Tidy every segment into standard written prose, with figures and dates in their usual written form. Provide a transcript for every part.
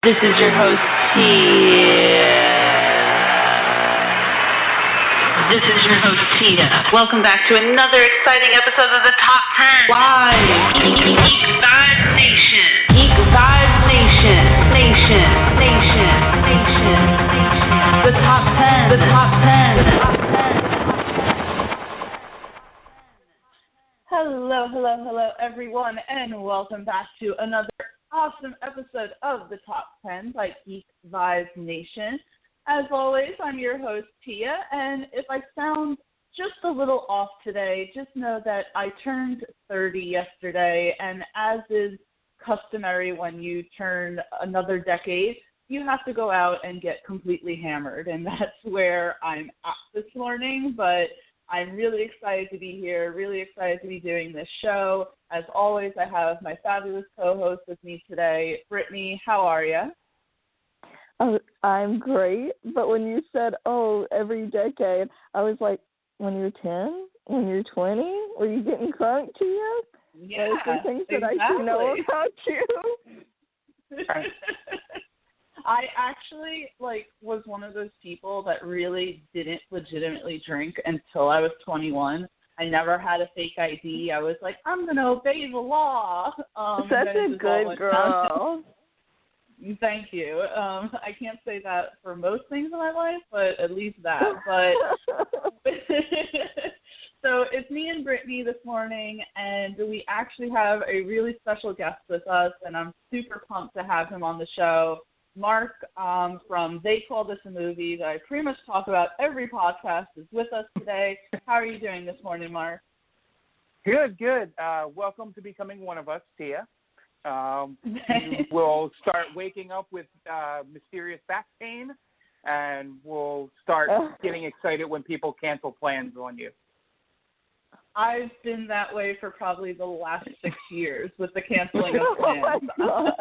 This is your host, Tia. This is your host, Tia. Welcome back to another exciting episode of the Top 10. Live. Geek Vibes Nation. Geek Vibes Nation. Nation. The Top 10. The Top 10. The Top 10. Hello, everyone, and welcome back to another awesome episode of the Top 10 by Geek Vibes Nation. As always, I'm your host, Tia, and if I sound just a little off today, just know that I turned 30 yesterday, and as is customary when you turn another decade, you have to go out and get completely hammered, and that's where I'm at this morning, but I'm really excited to be here, really excited to be doing this show. As always, I have my fabulous co-host with me today, Brittany. How are you? Oh, I'm great. But when you said, every decade, I was like, when you're 10? When you're 20? Were you getting crunk to you? Yeah, those are things that exactly. I should know about you. I actually was one of those people that really didn't legitimately drink until I was 21. I never had a fake ID. I was like, I'm going to obey the law. Such a good girl. Thank you. I can't say that for most things in my life, but at least that. But so it's me and Brittany this morning, and we actually have a really special guest with us, and I'm super pumped to have him on the show. Mark from They Call This a Movie that I pretty much talk about every podcast is with us today. How are you doing this morning, Mark? Good. Welcome to becoming one of us, Tia. We'll start waking up with mysterious back pain, and we'll start getting excited when people cancel plans on you. I've been that way for probably the last 6 years with the canceling of plans. Oh my God.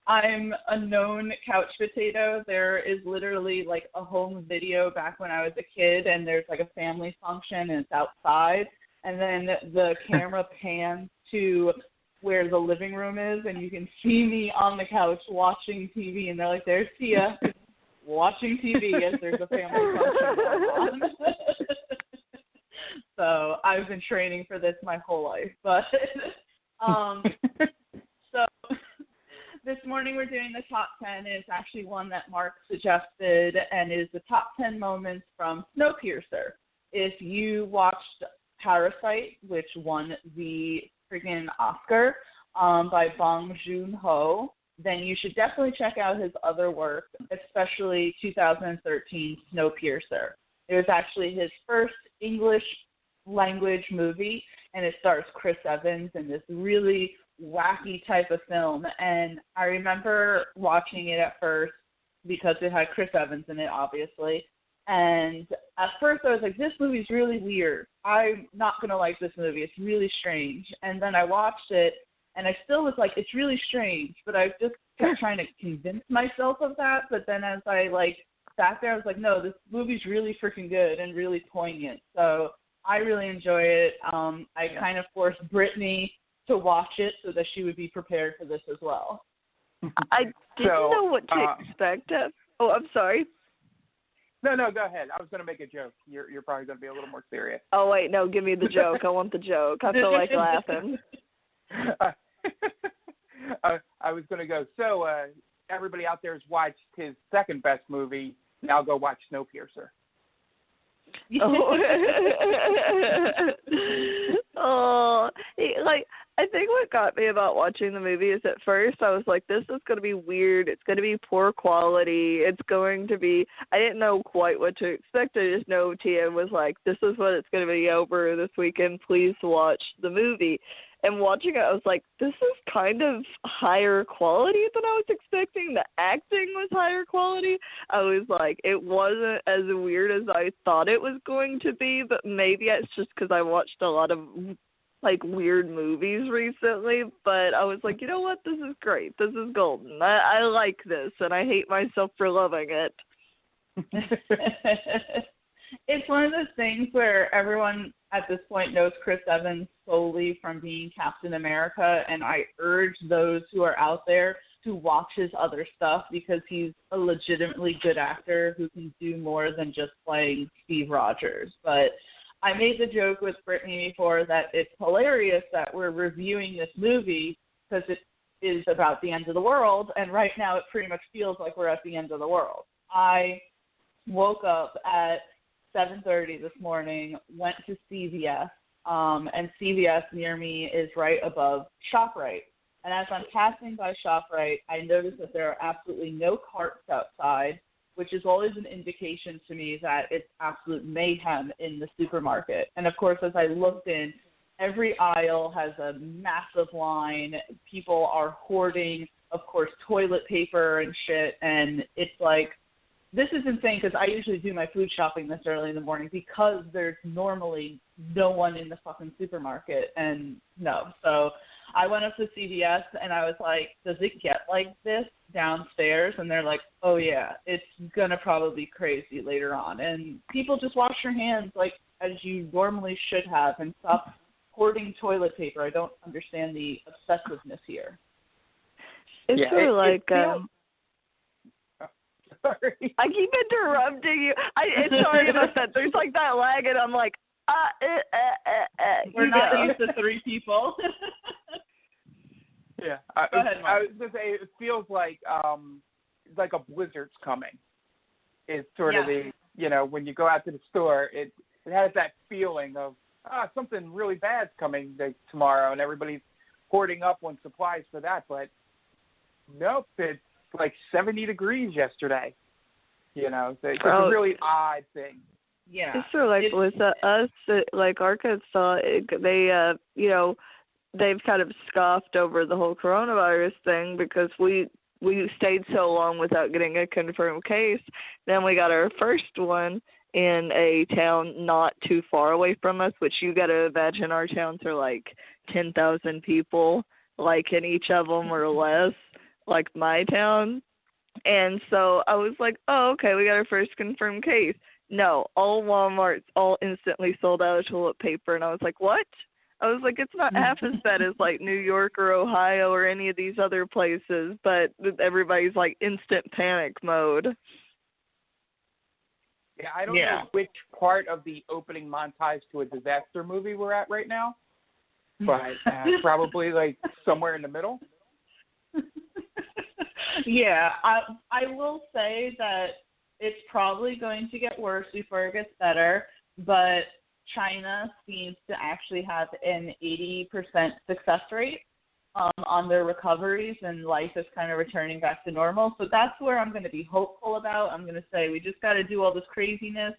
I'm a known couch potato. There is literally a home video back when I was a kid, and there's a family function, and it's outside, and then the camera pans to where the living room is, and you can see me on the couch watching TV, and they're like, there's Tia watching TV as there's a family function going on. So I've been training for this my whole life, but so this morning we're doing the top 10. It's actually one that Mark suggested, and is the top 10 moments from Snowpiercer. If you watched Parasite, which won the friggin' Oscar by Bong Joon-ho, then you should definitely check out his other work, especially 2013 Snowpiercer. It was actually his first English language movie, and it stars Chris Evans in this really wacky type of film. And I remember watching it at first because it had Chris Evans in it, obviously. And at first I was like, this movie's really weird. I'm not going to like this movie. It's really strange. And then I watched it, and I still was like, it's really strange. But I just kept trying to convince myself of that. But then as I sat there, I was like, no, this movie's really freaking good and really poignant. So I really enjoy it. I kind of forced Brittany to watch it so that she would be prepared for this as well. I didn't know what to expect. Oh, I'm sorry. No, go ahead. I was going to make a joke. You're probably going to be a little more serious. Oh, wait, no, give me the joke. I want the joke. I feel like laughing. I was going to go, so everybody out there has watched his second best movie. Now go watch Snowpiercer. I think what got me about watching the movie is at first I was like, this is going to be weird. It's going to be poor quality. It's going to be, I didn't know quite what to expect. I just know Tia was like, this is what it's going to be over this weekend. Please watch the movie. And watching it, I was like, this is kind of higher quality than I was expecting. The acting was higher quality. I was like, it wasn't as weird as I thought it was going to be, but maybe it's just because I watched a lot of, weird movies recently. But I was like, you know what? This is great. This is golden. I like this, and I hate myself for loving it. It's one of those things where everyone at this point knows Chris Evans solely from being Captain America, and I urge those who are out there to watch his other stuff because he's a legitimately good actor who can do more than just playing Steve Rogers. But I made the joke with Brittany before that it's hilarious that we're reviewing this movie because it is about the end of the world, and right now it pretty much feels like we're at the end of the world. I woke up at 7:30 this morning, went to CVS, and CVS near me is right above ShopRite. And as I'm passing by ShopRite, I noticed that there are absolutely no carts outside, which is always an indication to me that it's absolute mayhem in the supermarket. And, of course, as I looked in, every aisle has a massive line. People are hoarding, of course, toilet paper and shit. And it's like, this is insane because I usually do my food shopping this early in the morning because there's normally no one in the fucking supermarket. And no. So I went up to CVS and I was like, does it get like this downstairs? And they're like, oh, yeah, it's going to probably be crazy later on. And people just wash your hands like as you normally should have and stop hoarding toilet paper. I don't understand the obsessiveness here. It's Yeah, sort of like... Sorry. I keep interrupting you. It's sorry about that. There's like that lag, and I'm like, We're not used to three people. Yeah, Go ahead, I Mark. was going to say it feels like a blizzard's coming. It's sort of the, when you go out to the store, it has that feeling of something really bad's coming tomorrow, and everybody's hoarding up on supplies for that. But nope, it's like 70 degrees yesterday. So it's a really odd thing. Yeah. It's sort of like with us, like Arkansas, they've kind of scoffed over the whole coronavirus thing because we stayed so long without getting a confirmed case. Then we got our first one in a town not too far away from us, which you got to imagine our towns are like 10,000 people, like in each of them or less, like my town. And so I was like, oh, okay, we got our first confirmed case. No, all Walmarts all instantly sold out of toilet paper. And I was like, what? I was like, it's not half as bad as like New York or Ohio or any of these other places, but everybody's like instant panic mode. Yeah, I don't know which part of the opening montage to a disaster movie we're at right now, but probably like somewhere in the middle. Yeah, I will say that it's probably going to get worse before it gets better, but China seems to actually have an 80% success rate on their recoveries, and life is kind of returning back to normal. So that's where I'm going to be hopeful about. I'm going to say we just got to do all this craziness,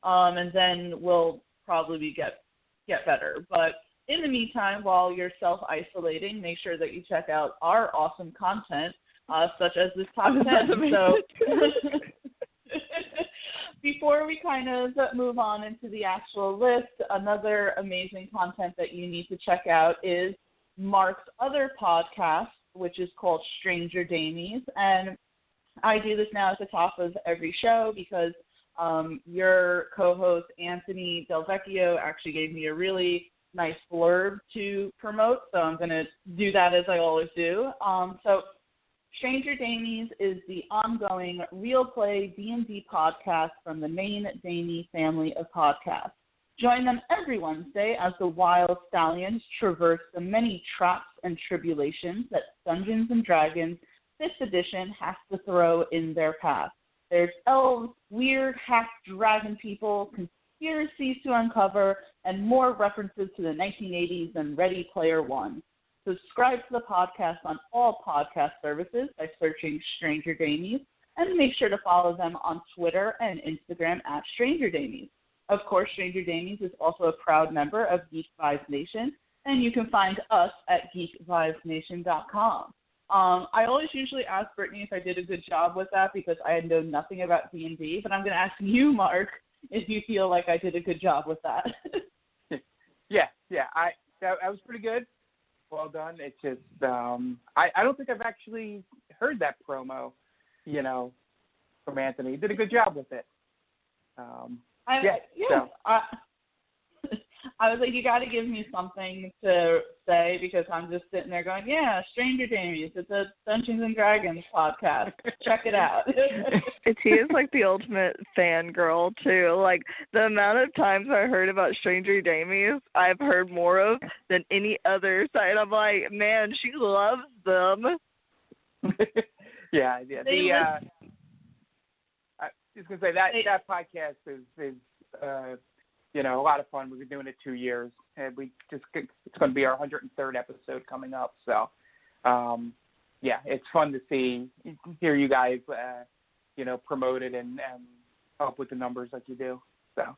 and then we'll probably get better. But in the meantime, while you're self-isolating, make sure that you check out our awesome content, such as this top 10. So before we kind of move on into the actual list, another amazing content that you need to check out is Mark's other podcast, which is called Stranger Damies. And I do this now at the top of every show because your co-host, Anthony Del Vecchio, actually gave me a really nice blurb to promote. So I'm going to do that as I always do. So Stranger Damies is the ongoing real play D&D podcast from the main Damie family of podcasts. Join them every Wednesday as the wild stallions traverse the many traps and tribulations that Dungeons & Dragons 5th edition has to throw in their path. There's elves, weird hack dragon people, conspiracies to uncover, and more references to the 1980s than Ready Player One. Subscribe to the podcast on all podcast services by searching Stranger Damies, and make sure to follow them on Twitter and Instagram at Stranger Damies. Of course, Stranger Damies is also a proud member of Geek Vibes Nation, and you can find us at geekvibesnation.com. I always usually ask Brittany if I did a good job with that because I know nothing about D&D, but I'm going to ask you, Mark, if you feel like I did a good job with that. Yeah, that was pretty good. Well done. It's just, I don't think I've actually heard that promo, from Anthony. He did a good job with it. I was like, you got to give me something to say because I'm just sitting there going, yeah, Stranger Damies. It's a Dungeons and Dragons podcast. Check it out. He is like the ultimate fangirl too. Like the amount of times I heard about Stranger Damies, I've heard more of than any other site. I'm like, man, she loves them. yeah. I was gonna say that podcast is a lot of fun. We've been doing it 2 years, and it's going to be our 103rd episode coming up. So, it's fun to hear you guys, promote it and help with the numbers like you do. So,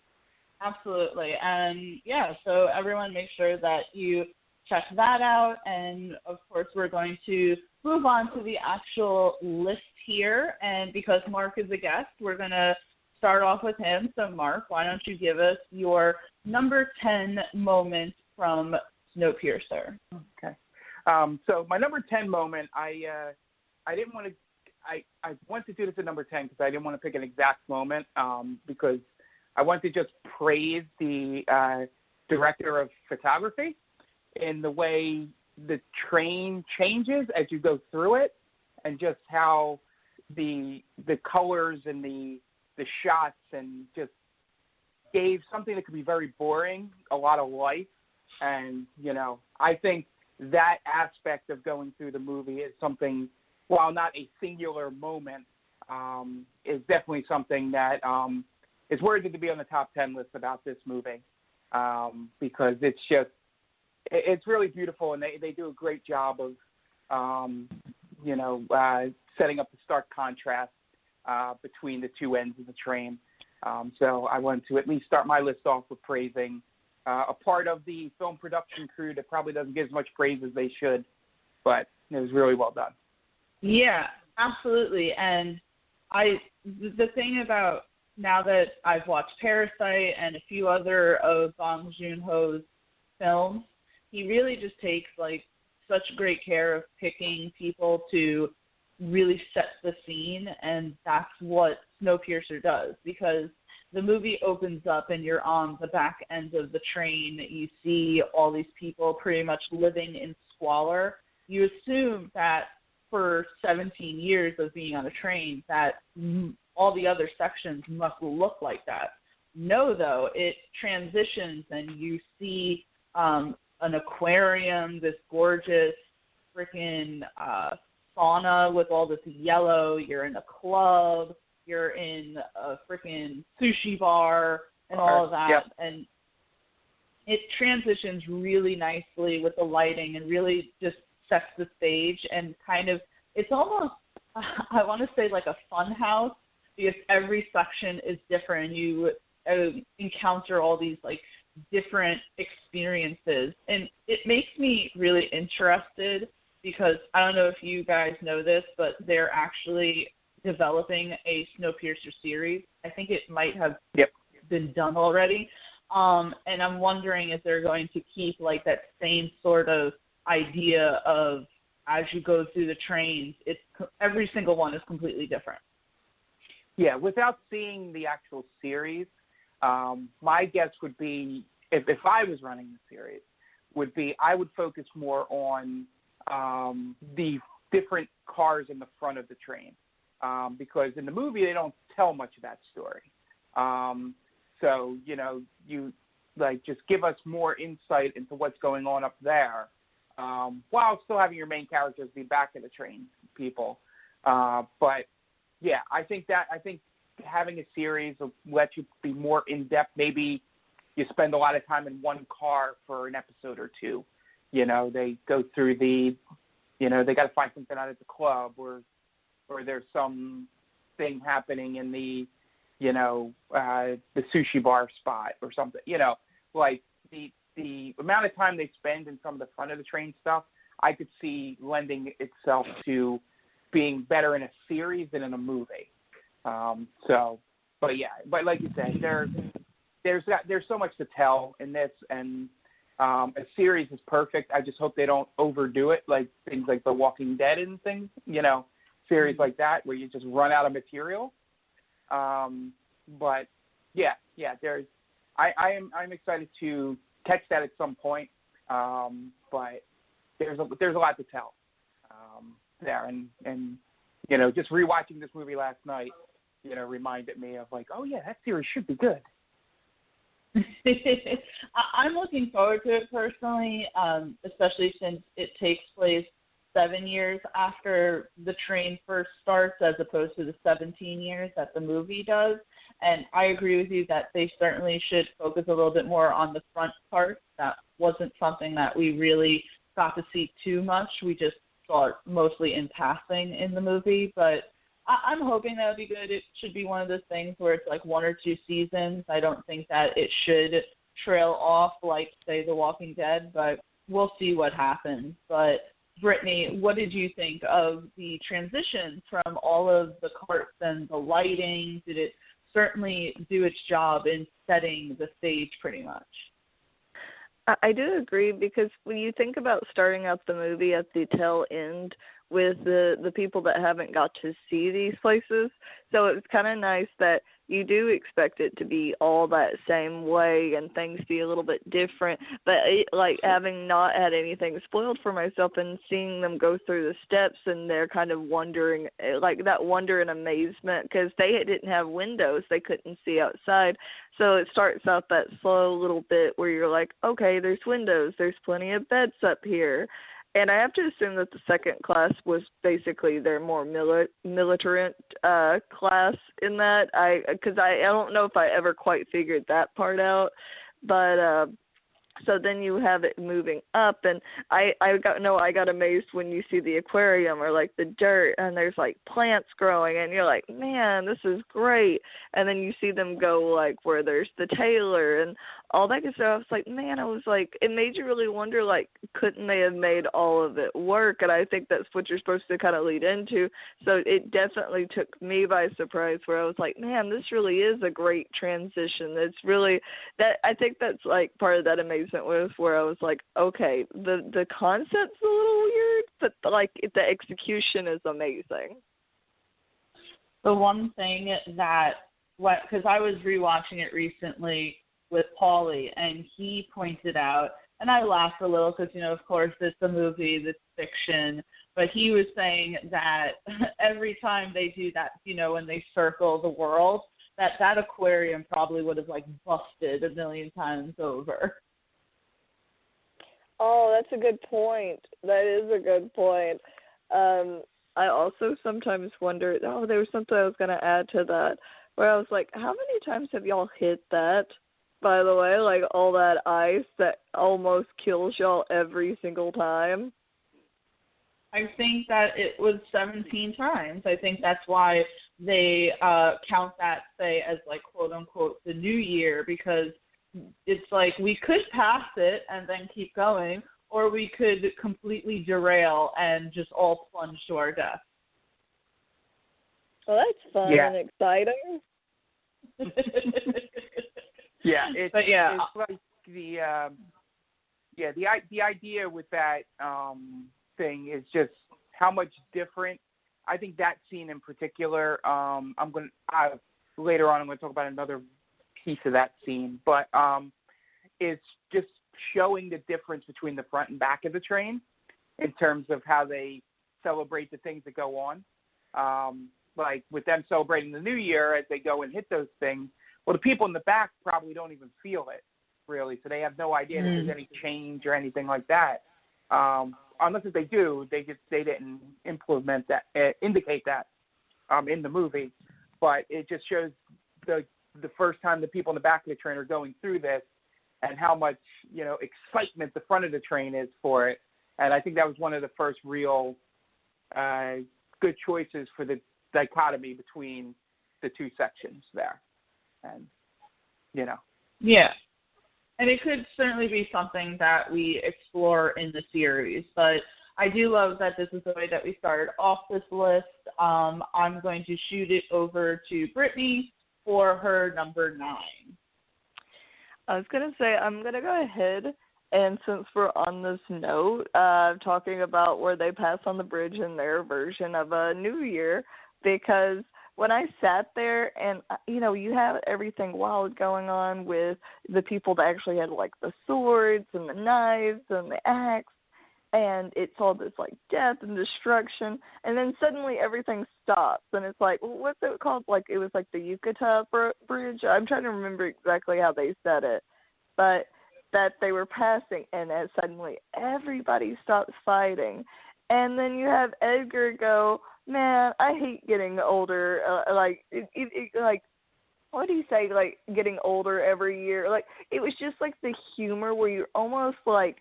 absolutely, and so everyone make sure that you check that out. And of course, we're going to move on to the actual list here. And because Mark is a guest, we're going to start off with him. So, Mark, why don't you give us your number 10 moment from Snowpiercer? Okay. So my number 10 moment, I didn't want to. I wanted to do this at number 10 because I didn't want to pick an exact moment because I wanted to just praise the director of photography in the way the train changes as you go through it, and just how the colors and the shots and just gave something that could be very boring a lot of life. And, I think that aspect of going through the movie is something, while not a singular moment, is definitely something that is worthy to be on the top 10 list about this movie because it's really beautiful, and they do a great job of, setting up the stark contrast between the two ends of the train. So I wanted to at least start my list off with praising a part of the film production crew that probably doesn't get as much praise as they should, but it was really well done. Yeah, absolutely. And the thing about now that I've watched Parasite and a few other of Bong Joon-ho's films, he really just takes such great care of picking people to really set the scene, and that's what Snowpiercer does, because the movie opens up and you're on the back end of the train. You see all these people pretty much living in squalor. You assume that for 17 years of being on a train that all the other sections must look like that. No, though, it transitions and you see an aquarium, this gorgeous freaking sauna with all this yellow. You're in a club. You're in a freaking sushi bar and all of that. Yep. And it transitions really nicely with the lighting and really just sets the stage, and kind of, it's almost, I want to say like a fun house, because every section is different. You encounter all these different experiences, and it makes me really interested, because I don't know if you guys know this, but they're actually developing a Snowpiercer series. I think it might have been done already. And I'm wondering if they're going to keep that same sort of idea of, as you go through the trains, every single one is completely different. Yeah, without seeing the actual series, my guess would be, if I was running the series, would be I would focus more on the different cars in the front of the train, because in the movie they don't tell much of that story. So, you just give us more insight into what's going on up there, while still having your main characters be back in the train people. But yeah, I think having a series will let you be more in depth. Maybe you spend a lot of time in one car for an episode or two. They go through they got to find something out at the club, or there's some thing happening in the sushi bar spot or something. The amount of time they spend in some of the front of the train stuff, I could see lending itself to being better in a series than in a movie. But like you said, there's so much to tell in this, and a series is perfect. I just hope they don't overdo it, like things like The Walking Dead and things, series like that where you just run out of material. But I'm excited to catch that at some point. But there's a lot to tell there, and you know, just rewatching this movie last night, you know, reminded me of like, oh yeah, that series should be good. I'm looking forward to it personally, especially since it takes place 7 years after the train first starts, as opposed to the 17 years that the movie does. And I agree with you that they certainly should focus a little bit more on the front part. That wasn't something that we really got to see too much. We just saw it mostly in passing in the movie. But I'm hoping that would be good. It should be one of those things where it's like 1 or 2 seasons. I don't think that it should trail off like, say, The Walking Dead, but we'll see what happens. But Brittany, what did you think of the transition from all of the carts and the lighting? Did it certainly do its job in setting the stage pretty much? I do agree, because when you think about starting out the movie at the tail end with the people that haven't got to see these places, so it's kind of nice that you do expect it to be all that same way and things be a little bit different. But like having not had anything spoiled for myself and seeing them go through the steps and they're kind of wondering, like that wonder and amazement, because they didn't have windows, they couldn't see outside. So it starts out that slow little bit where you're like, okay, there's windows, there's plenty of beds up here. And I have to assume that the second class was basically their more militant class in that. Because I don't know if I ever quite figured that part out. But so then you have it moving up, and I got amazed when you see the aquarium or like the dirt, and there's like plants growing, and you're like, man, this is great. And then you see them go like where there's the tailor and all that good stuff. I was like, man, it made you really wonder, like, couldn't they have made all of it work? And I think that's what you're supposed to kind of lead into. So it definitely took me by surprise, where I was like, man, this really is a great transition. It's really that, I think that's like part of that amazement was where I was like, okay, the concept's a little weird, but like the execution is amazing. The one thing that, because I was rewatching it recently with Paulie, and he pointed out, and I laughed a little because, you know, of course, it's a movie, it's fiction, but he was saying that every time they do that, you know, when they circle the world, that aquarium probably would have, like, busted 1,000,000 times over. Oh, that's a good point. That is a good point. I also sometimes wonder, there was something I was going to add to that, where I was like, how many times have y'all hit that, by the way, like all that ice that almost kills y'all every single time? I think that it was 17 times. I think that's why they count that, say, as like, quote unquote, the new year, because it's like we could pass it and then keep going, or we could completely derail and just all plunge to our death. Well, that's fun and exciting. It's like the idea with that thing is just how much different. I think that scene in particular. Later on I'm going to talk about another piece of that scene, but it's just showing the difference between the front and back of the train in terms of how they celebrate the things that go on. Like with them celebrating the new year as they go and hit those things, well, the people in the back probably don't even feel it, really, so they have no idea that there's any change or anything like that. Unless if they do, they didn't implement that, indicate that in the movie. But it just shows the first time the people in the back of the train are going through this, and how much, you know, excitement the front of the train is for it. And I think that was one of the first real good choices for the dichotomy between the two sections there. And, you know. Yeah. And it could certainly be something that we explore in the series. But I do love that this is the way that we started off this list. I'm going to shoot it over to Brittany for her number 9. I was going to say, I'm going to go ahead, and since we're on this note, talking about where they pass on the bridge in their version of a New Year, because when I sat there and, you have everything wild going on with the people that actually had, like, the swords and the knives and the axe, and it's all this, like, death and destruction, and then suddenly everything stops, and it's like, what's it called? Like, it was like the Yucatan Bridge. I'm trying to remember exactly how they said it, but that they were passing, and then suddenly everybody stops fighting, and then you have Edgar go, man, I hate getting older, like, what do you say, like, getting older every year? Like, it was just, like, the humor where you're almost, like,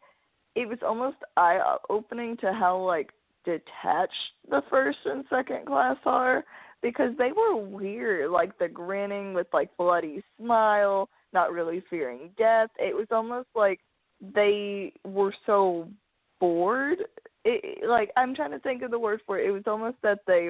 it was almost eye-opening to how, like, detached the first and second class are, because they were weird, like, the grinning with, like, bloody smile, not really fearing death. It was almost like they were so bored. Like, I'm trying to think of the word for it. It was almost that they,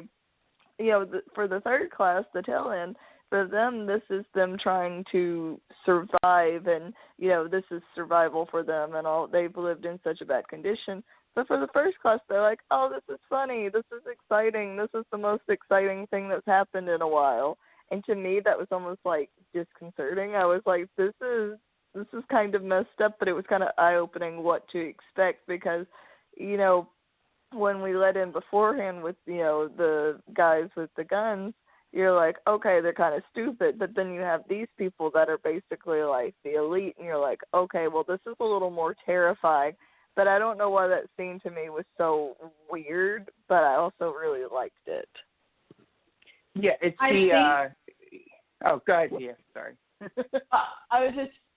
for the third class, the tail end, for them, this is them trying to survive, and, this is survival for them, and all. They've lived in such a bad condition. But for the first class, they're like, oh, this is funny, this is exciting, this is the most exciting thing that's happened in a while. And to me, that was almost, like, disconcerting. I was like, this is kind of messed up, but it was kind of eye-opening what to expect, because, when we let in beforehand with, the guys with the guns, you're like, okay, they're kind of stupid, but then you have these people that are basically like the elite, and you're like, okay, well, this is a little more terrifying, but I don't know why that scene to me was so weird, but I also really liked it. Yeah, it's oh, go ahead, Tia. Sorry.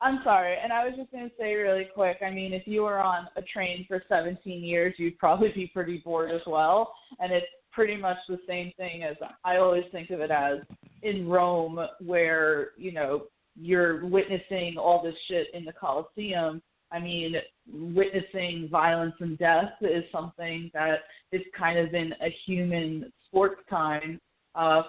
I'm sorry, and I was just going to say really quick, I mean, if you were on a train for 17 years, you'd probably be pretty bored as well, and it's pretty much the same thing as I always think of it as in Rome, where, you're witnessing all this shit in the Colosseum. I mean, witnessing violence and death is something that has kind of been a human sports time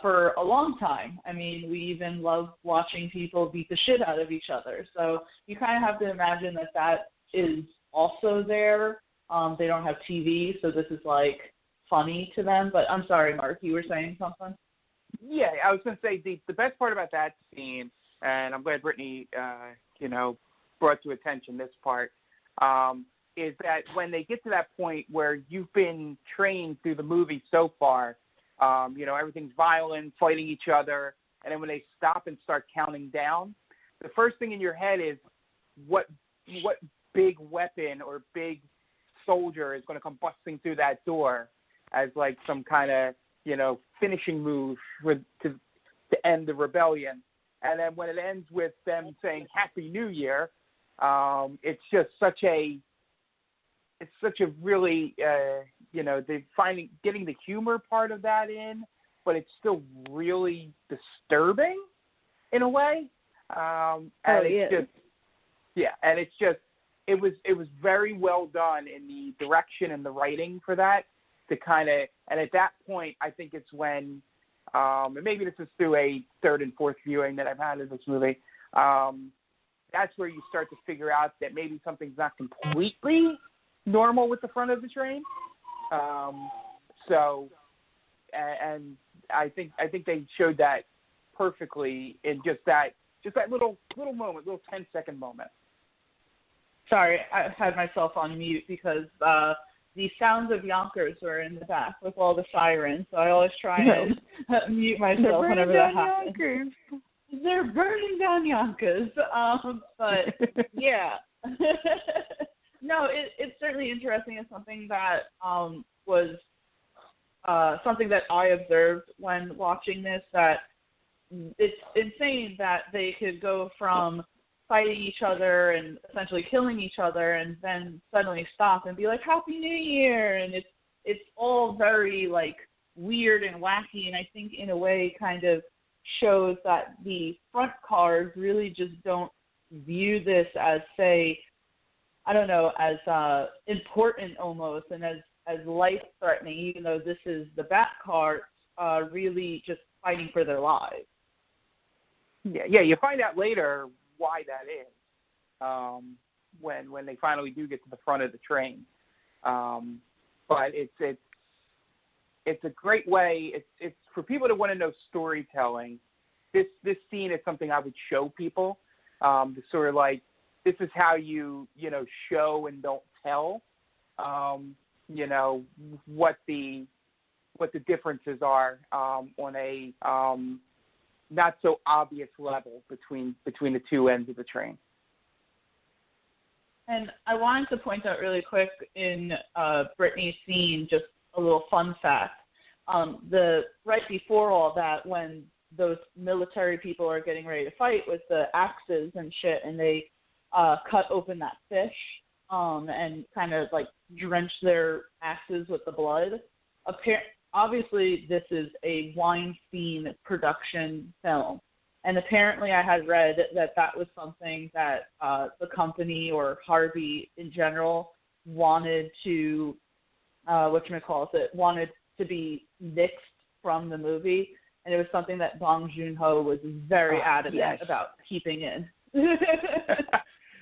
for a long time. I mean, we even love watching people beat the shit out of each other. So you kind of have to imagine that is also there. They don't have TV, so this is like funny to them. But I'm sorry, Mark, you were saying something? Yeah, I was going to say the best part about that scene, and I'm glad Brittany, brought to attention this part, is that when they get to that point where you've been trained through the movie so far, everything's violent, fighting each other, and then when they stop and start counting down, the first thing in your head is what big weapon or big soldier is going to come busting through that door as like some kind of, finishing move to end the rebellion. And then when it ends with them saying Happy New Year, it's just such a really, getting the humor part of that in, but it's still really disturbing in a way. It was very well done in the direction and the writing for that, and at that point, I think it's when, and maybe this is through a third and fourth viewing that I've had of this movie, that's where you start to figure out that maybe something's not completely normal with the front of the train. And I think they showed that perfectly in just that little moment, little 10-second moment. Sorry, I had myself on mute because the sounds of Yonkers were in the back with all the sirens, so I always try and mute myself whenever that happens. Yonkers. They're burning down Yonkers. But yeah. No, it's certainly interesting. It's something that was something that I observed when watching this, that it's insane that they could go from fighting each other and essentially killing each other and then suddenly stop and be like, Happy New Year, and it's all very like weird and wacky, and I think in a way kind of shows that the front cars really just don't view this as, say, I don't know, as important almost and as life-threatening, even though this is the back cars really just fighting for their lives. Yeah, you find out later why that is when they finally do get to the front of the train. But it's a great way. It's for people that want to know storytelling, this scene is something I would show people. To sort of like, this is how you show and don't tell. What the differences are on a not so obvious level between the two ends of the train. And I wanted to point out really quick in Brittany's scene, just a little fun fact. Right before all that, when those military people are getting ready to fight with the axes and shit, and they cut open that fish and kind of like drench their axes with the blood. Obviously, this is a Weinstein production film. And apparently I had read that was something that the company or Harvey in general wanted to, wanted to be nixed from the movie. And it was something that Bong Joon-ho was very adamant about keeping in.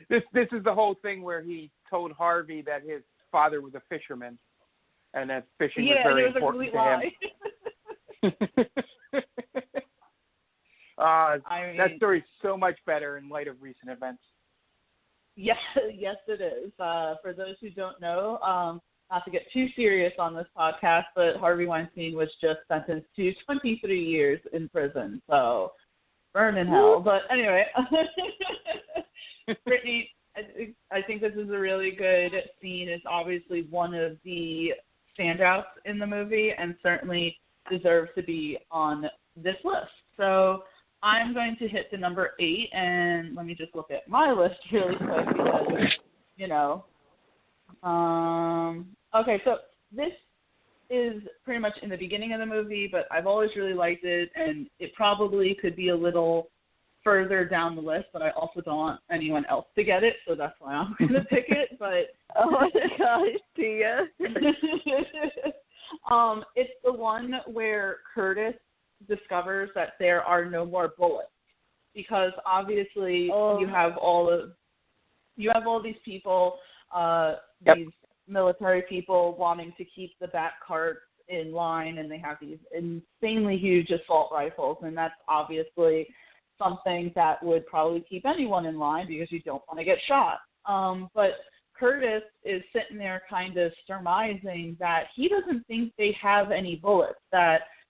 This is the whole thing where he told Harvey that his father was a fisherman and that fishing was very important to him. That story's so much better in light of recent events. Yes, it is. For those who don't know, not to get too serious on this podcast, but Harvey Weinstein was just sentenced to 23 years in prison. So, burn in hell. But anyway, Brittany, I think this is a really good scene. It's obviously one of the standouts in the movie and certainly deserves to be on this list. So I'm going to hit the number 8, and let me just look at my list really quick because, okay, so this is pretty much in the beginning of the movie, but I've always really liked it, and it probably could be a little further down the list, but I also don't want anyone else to get it, so that's why I'm going to pick it. But oh my gosh, Tia. It's the one where Curtis discovers that there are no more bullets, because obviously you have all these people, these military people wanting to keep the back carts in line, and they have these insanely huge assault rifles, and that's obviously something that would probably keep anyone in line because you don't want to get shot. But Curtis is sitting there kind of surmising that he doesn't think they have any bullets,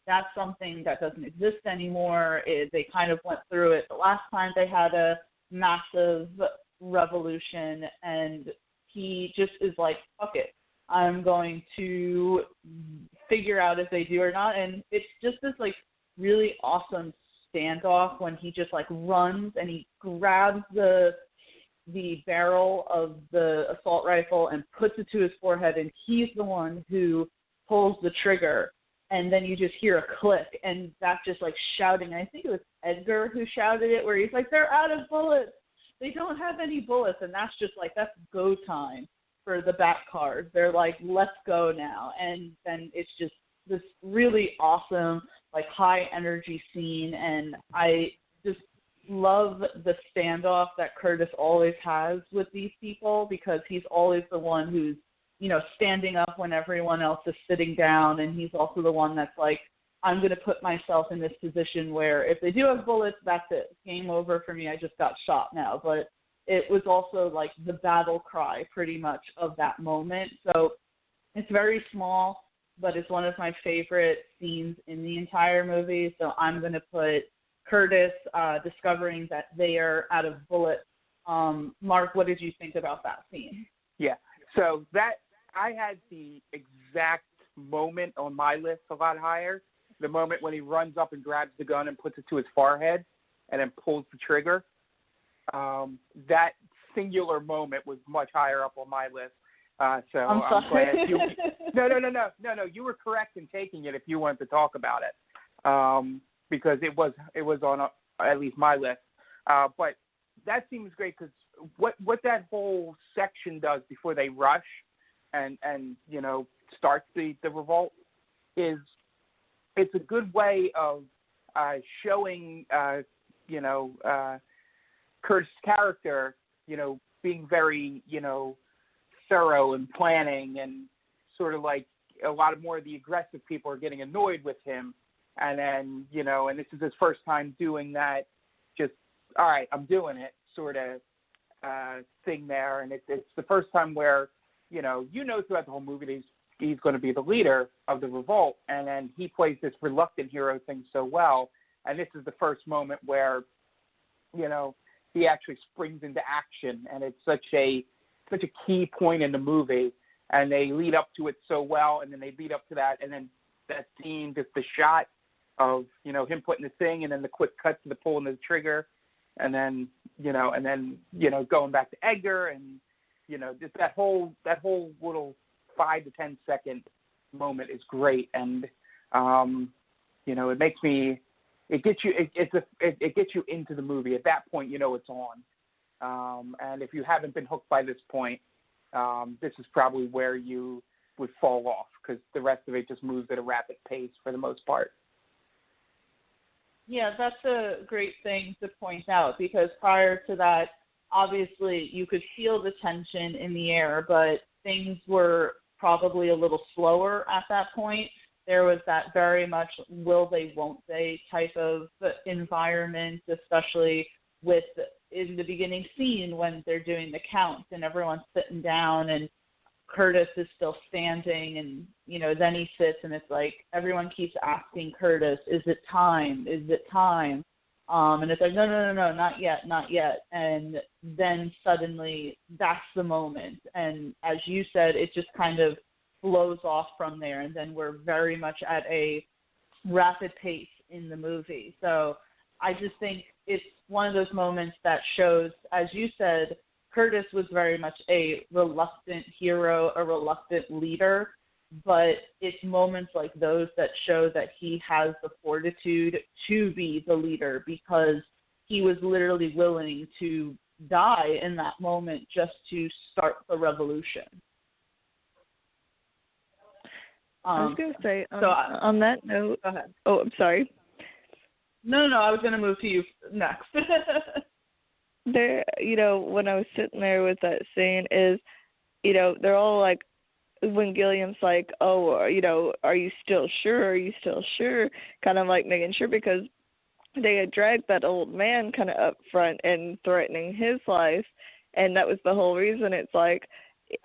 that's something that doesn't exist anymore. They kind of went through it the last time they had a massive revolution, and he just is like, fuck it, I'm going to figure out if they do or not. And it's just this like really awesome standoff when he just like runs and he grabs the barrel of the assault rifle and puts it to his forehead, and he's the one who pulls the trigger, and then you just hear a click, and that's just like shouting. I think it was Edgar who shouted it, where he's like, they're out of bullets, they don't have any bullets, and that's just like, that's go time for the back cars. They're like, let's go now. And then it's just this really awesome like high energy scene, and I just love the standoff that Curtis always has with these people, because he's always the one who's, standing up when everyone else is sitting down, and he's also the one that's like, I'm going to put myself in this position where if they do have bullets, that's it. Game over for me. I just got shot now. But it was also like the battle cry pretty much of that moment. So it's very small, but it's one of my favorite scenes in the entire movie. So I'm going to put Curtis discovering that they are out of bullets. Mark, what did you think about that scene? Yeah, so that I had the exact moment on my list a lot higher. The moment when he runs up and grabs the gun and puts it to his forehead and then pulls the trigger. That singular moment was much higher up on my list. So I'm sorry. glad you. No. You were correct in taking it if you wanted to talk about it, because it was on at least my list. But that seems great because what that whole section does before they rush and starts the revolt is it's a good way of showing Kurt's character being very thorough and planning, and sort of like a lot of more of the aggressive people are getting annoyed with him And then, and this is his first time doing that, just, all right, I'm doing it sort of thing there. And it's the first time where, throughout the whole movie that he's going to be the leader of the revolt. And then he plays this reluctant hero thing so well. And this is the first moment where, he actually springs into action. And it's such a key point in the movie. And they lead up to it so well. And then they lead up to that. And then that scene, just the shot of, him putting the thing and then the quick cut to the pulling the trigger. And then, going back to Edgar and, just that whole little 5 to 10 second moment is great. And, it makes me, it gets you into the movie. At that point, it's on. And if you haven't been hooked by this point, this is probably where you would fall off, because the rest of it just moves at a rapid pace for the most part. Yeah, that's a great thing to point out, because prior to that, obviously you could feel the tension in the air, but things were probably a little slower at that point. There was that very much will they, won't they type of environment, especially with in the beginning scene when they're doing the counts and everyone's sitting down and Curtis is still standing and, then he sits and it's like everyone keeps asking Curtis, is it time? Is it time? And it's like, no, not yet, not yet. And then suddenly that's the moment. And as you said, it just kind of blows off from there. And then we're very much at a rapid pace in the movie. So I just think it's one of those moments that shows, as you said, Curtis was very much a reluctant hero, a reluctant leader, but it's moments like those that show that he has the fortitude to be the leader, because he was literally willing to die in that moment just to start the revolution. I was going to say, on that note, go ahead. Oh, I'm sorry. No, I was going to move to you next. There, when I was sitting there with that scene is, they're all like, when Gilliam's like, oh, are you still sure? Are you still sure? Kind of like making sure, because they had dragged that old man kind of up front and threatening his life. And that was the whole reason. It's like,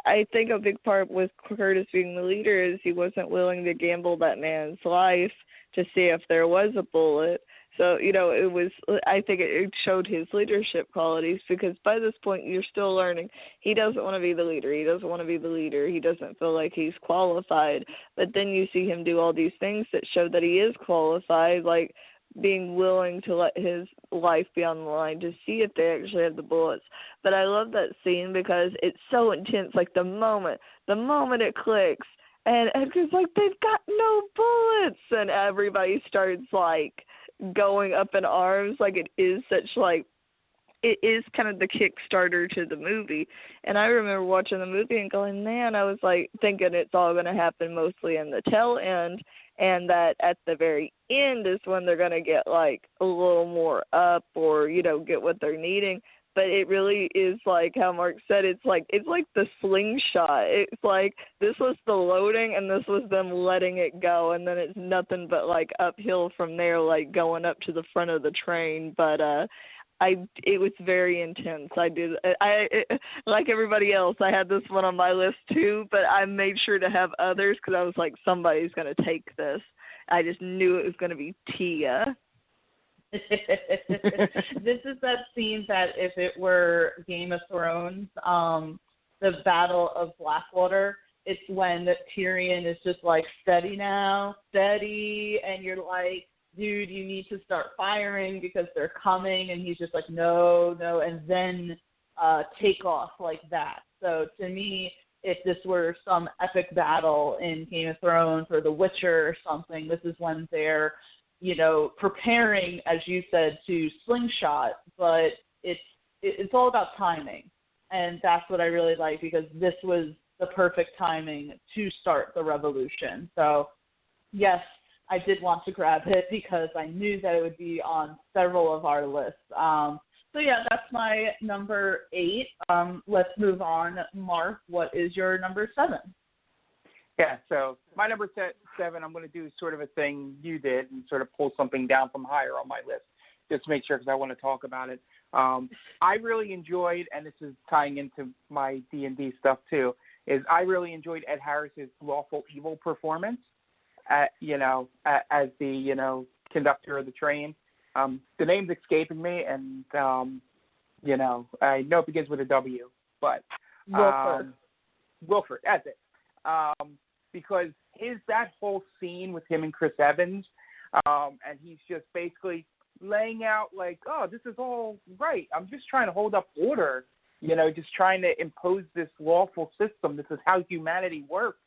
I think a big part with Curtis being the leader is he wasn't willing to gamble that man's life to see if there was a bullet. So, it was, I think it showed his leadership qualities, because by this point you're still learning. He doesn't want to be the leader. He doesn't want to be the leader. He doesn't feel like he's qualified. But then you see him do all these things that show that he is qualified, like being willing to let his life be on the line to see if they actually have the bullets. But I love that scene because it's so intense. Like the moment it clicks, and Edgar's like, they've got no bullets, and everybody starts like going up in arms. Like it is kind of the Kickstarter to the movie. And I remember watching the movie and going, man, I was like thinking it's all going to happen mostly in the tail end, and that at the very end is when they're going to get like a little more up or, get what they're needing. But it really is like how Mark said, it's like the slingshot. It's like this was the loading and this was them letting it go, and then it's nothing but like uphill from there, like going up to the front of the train. But it was very intense. I like everybody else, I had this one on my list too, but I made sure to have others because I was like, somebody's going to take this. I just knew it was going to be Tia. This is that scene that if it were Game of Thrones, the Battle of Blackwater, it's when Tyrion is just like, steady now, steady, and you're like, dude, you need to start firing because they're coming, and he's just like, no, and then take off like that. So to me, if this were some epic battle in Game of Thrones or The Witcher or something, this is when they're preparing, as you said, to slingshot, but it's all about timing. And that's what I really like, because this was the perfect timing to start the revolution. So, yes, I did want to grab it because I knew that it would be on several of our lists. So, yeah, that's my number 8. Let's move on. Mark, what is your number 7? Yeah, so my number 7, I'm going to do sort of a thing you did and sort of pull something down from higher on my list, just to make sure, because I want to talk about it. I really enjoyed, and this is tying into my D&D stuff too, is I really enjoyed Ed Harris's Lawful Evil performance, as the conductor of the train. The name's escaping me, and I know it begins with a W, but Wilford, that's it. Because that whole scene with him and Chris Evans, and he's just basically laying out like, oh, this is all right. I'm just trying to hold up order, just trying to impose this lawful system. This is how humanity works.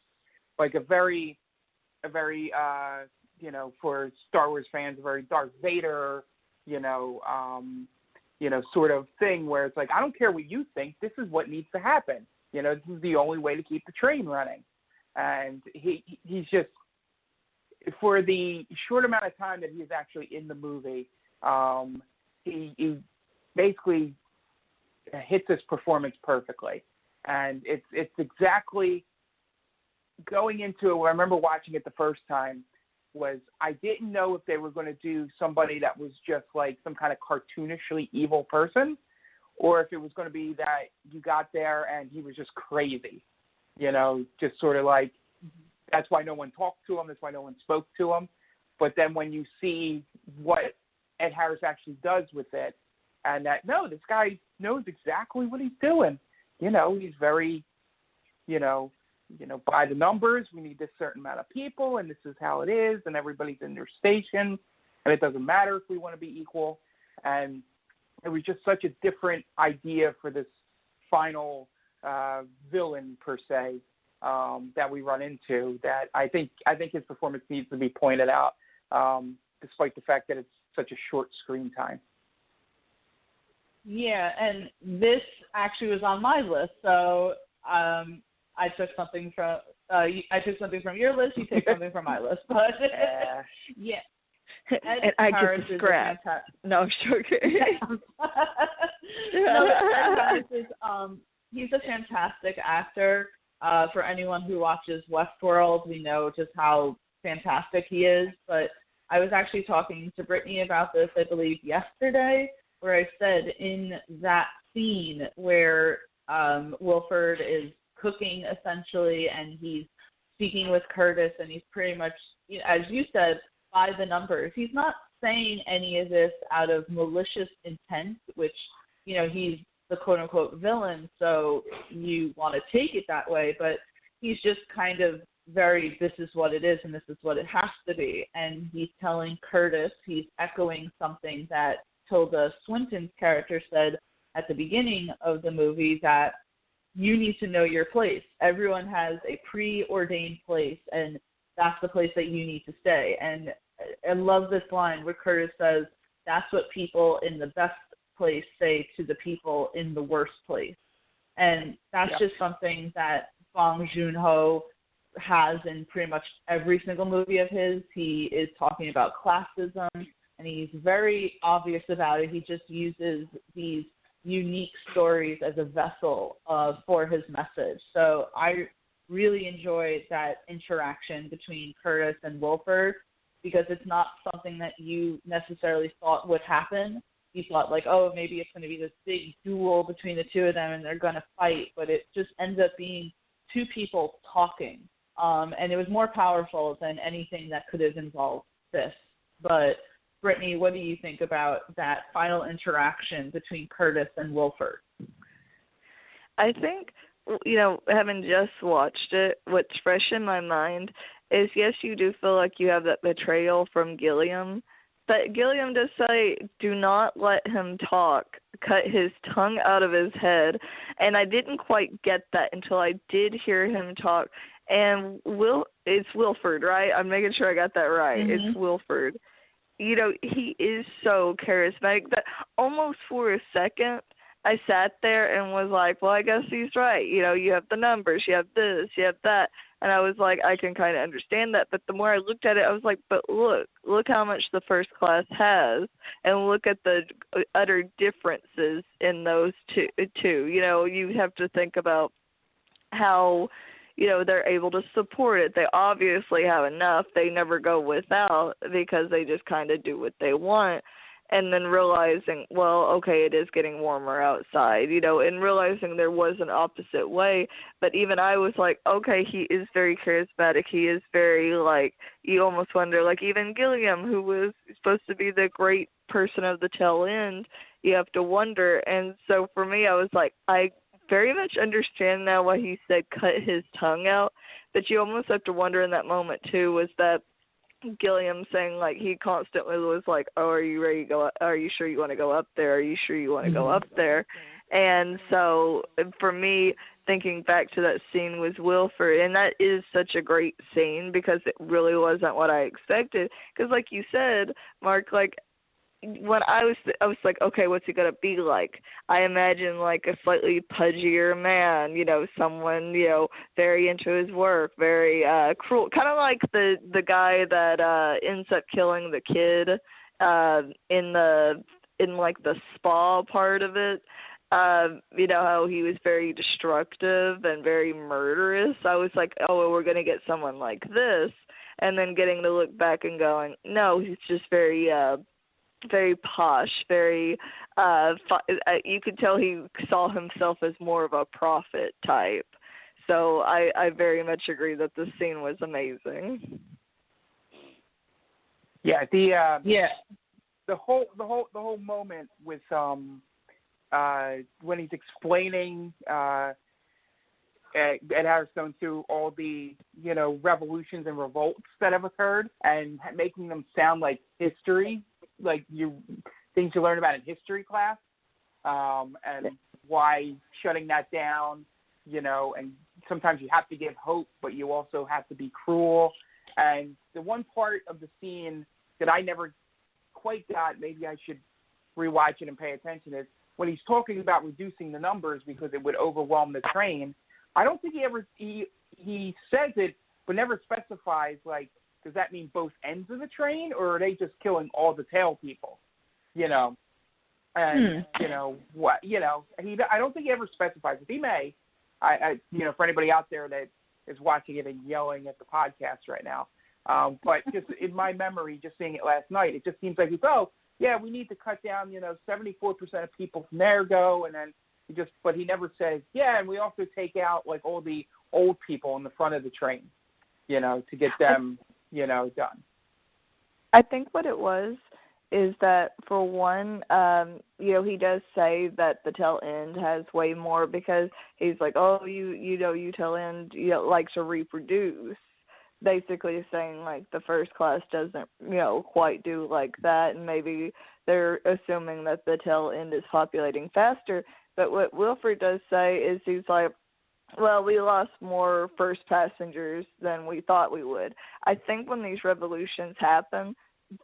Like a very, for Star Wars fans, a very Darth Vader, sort of thing where it's like, I don't care what you think. This is what needs to happen. This is the only way to keep the train running. And he's just, for the short amount of time that he's actually in the movie, he basically hits his performance perfectly. And it's exactly going into it. I remember watching it the first time, was I didn't know if they were going to do somebody that was just like some kind of cartoonishly evil person, or if it was going to be that you got there and he was just crazy, just sort of like, that's why no one talked to him, that's why no one spoke to him. But then when you see what Ed Harris actually does with it, and that, no, this guy knows exactly what he's doing. He's very, by the numbers, we need this certain amount of people, and this is how it is, and everybody's in their station, and it doesn't matter if we want to be equal. And it was just such a different idea for this final villain, per se, that we run into, that I think his performance needs to be pointed out, despite the fact that it's such a short screen time. Yeah, and this actually was on my list, so I took something from your list. You took something from my list, but yeah. And I get the scrap. No, sure. Ed Harris is he's a fantastic actor. For anyone who watches Westworld, we know just how fantastic he is. But I was actually talking to Brittany about this, I believe, yesterday, where I said in that scene where Wilford is cooking, essentially, and he's speaking with Curtis, and he's pretty much, as you said, by the numbers. He's not saying any of this out of malicious intent, which, he's the quote-unquote villain, so you want to take it that way, but he's just kind of very, this is what it is and this is what it has to be. And he's telling Curtis, he's echoing something that Tilda Swinton's character said at the beginning of the movie, that you need to know your place. Everyone has a preordained place, and that's the place that you need to stay. And I love this line where Curtis says, that's what people in the best place say to the people in the worst place. And that's just something that Bong Joon-ho has in pretty much every single movie of his. He is talking about classism, and he's very obvious about it. He just uses these unique stories as a vessel for his message. So I really enjoyed that interaction between Curtis and Wilford, because it's not something that you necessarily thought would happen. You thought like, oh, maybe it's going to be this big duel between the two of them and they're going to fight, but it just ends up being two people talking. And it was more powerful than anything that could have involved this. But Brittany, what do you think about that final interaction between Curtis and Wilford? I think, having just watched it, what's fresh in my mind is, yes, you do feel like you have that betrayal from Gilliam, but Gilliam does say, do not let him talk, cut his tongue out of his head, and I didn't quite get that until I did hear him talk. And it's Wilford, right? I'm making sure I got that right. Mm-hmm. It's Wilford. He is so charismatic that almost for a second I sat there and was like, well, I guess he's right. You have the numbers, you have this, you have that. And I was like, I can kind of understand that. But the more I looked at it, I was like, but look how much the first class has, and look at the utter differences in those two. You have to think about how, they're able to support it. They obviously have enough. They never go without because they just kind of do what they want. And then realizing, well, okay, it is getting warmer outside, and realizing there was an opposite way. But even I was like, okay, he is very charismatic. He is very, you almost wonder, even Gilliam, who was supposed to be the great person of the tail end, you have to wonder. And so for me, I was like, I very much understand now why he said cut his tongue out. But you almost have to wonder in that moment, too, was that Gilliam saying, he constantly was like, oh, are you ready to go up? Are you sure you want to go up there? Are you sure you want to go up there? And so for me, thinking back to that scene with Wilford, and that is such a great scene because it really wasn't what I expected. Because like you said, Mark, when I was like, okay, what's he gonna be like? I imagine a slightly pudgier man, someone, very into his work, very cruel, kind of like the guy that ends up killing the kid in the spa part of it. How he was very destructive and very murderous. I was like, oh, well, we're gonna get someone like this, and then getting to look back and going, no, he's just very posh, very, you could tell he saw himself as more of a prophet type. So I very much agree that this scene was amazing. Yeah, the whole moment with when he's explaining Ed Harrison through all the revolutions and revolts that have occurred and making them sound like history, things you learn about in history class, and why shutting that down, and sometimes you have to give hope, but you also have to be cruel. And the one part of the scene that I never quite got, maybe I should rewatch it and pay attention, is when he's talking about reducing the numbers because it would overwhelm the train. I don't think he says it, but never specifies, does that mean both ends of the train, or are they just killing all the tail people? And what? I don't think he ever specifies. If he may, I for anybody out there that is watching it and yelling at the podcast right now, but just in my memory, just seeing it last night, it just seems like we need to cut down, 74% of people from there go, and then but he never says, and we also take out all the old people in the front of the train, to get them, done. I think what it was is that, for one, he does say that the tail end has way more because he's like, oh, you tail end, like to reproduce. Basically saying, the first class doesn't, quite do like that, and maybe they're assuming that the tail end is populating faster. But what Wilford does say is he's like, well, we lost more first passengers than we thought we would. I think when these revolutions happen,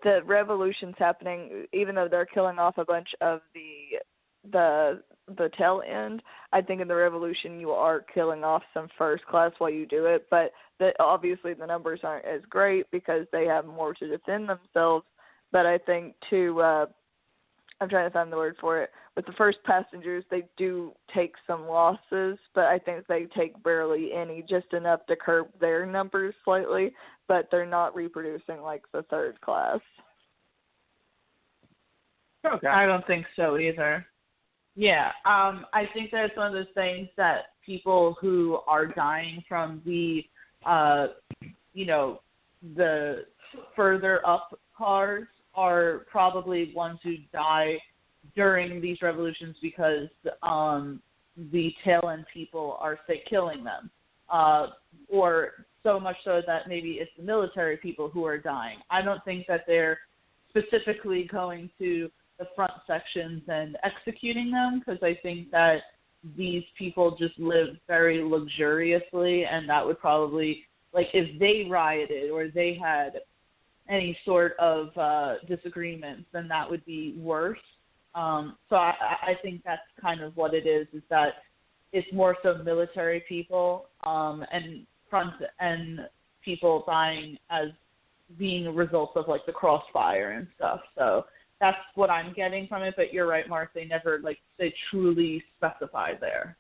the revolutions happening, even though they're killing off a bunch of the tail end, I think in the revolution you are killing off some first class while you do it, but obviously the numbers aren't as great because they have more to defend themselves. But I think too, I'm trying to find the word for it, with the first passengers, they do take some losses, but I think they take barely any, just enough to curb their numbers slightly, but they're not reproducing like the third class. Okay. I don't think so either. Yeah, I think that's one of those things that people who are dying from the further up cars are probably ones who die during these revolutions because the tail end people are, say, killing them, or so much so that maybe it's the military people who are dying. I don't think that they're specifically going to the front sections and executing them, because I think that these people just live very luxuriously, and that would probably, if they rioted or they had any sort of disagreements, then that would be worse. So I think that's kind of what it is that it's more so military people and front end people dying as being a result of the crossfire and stuff. So that's what I'm getting from it. But you're right, Mark. They never they truly specify there.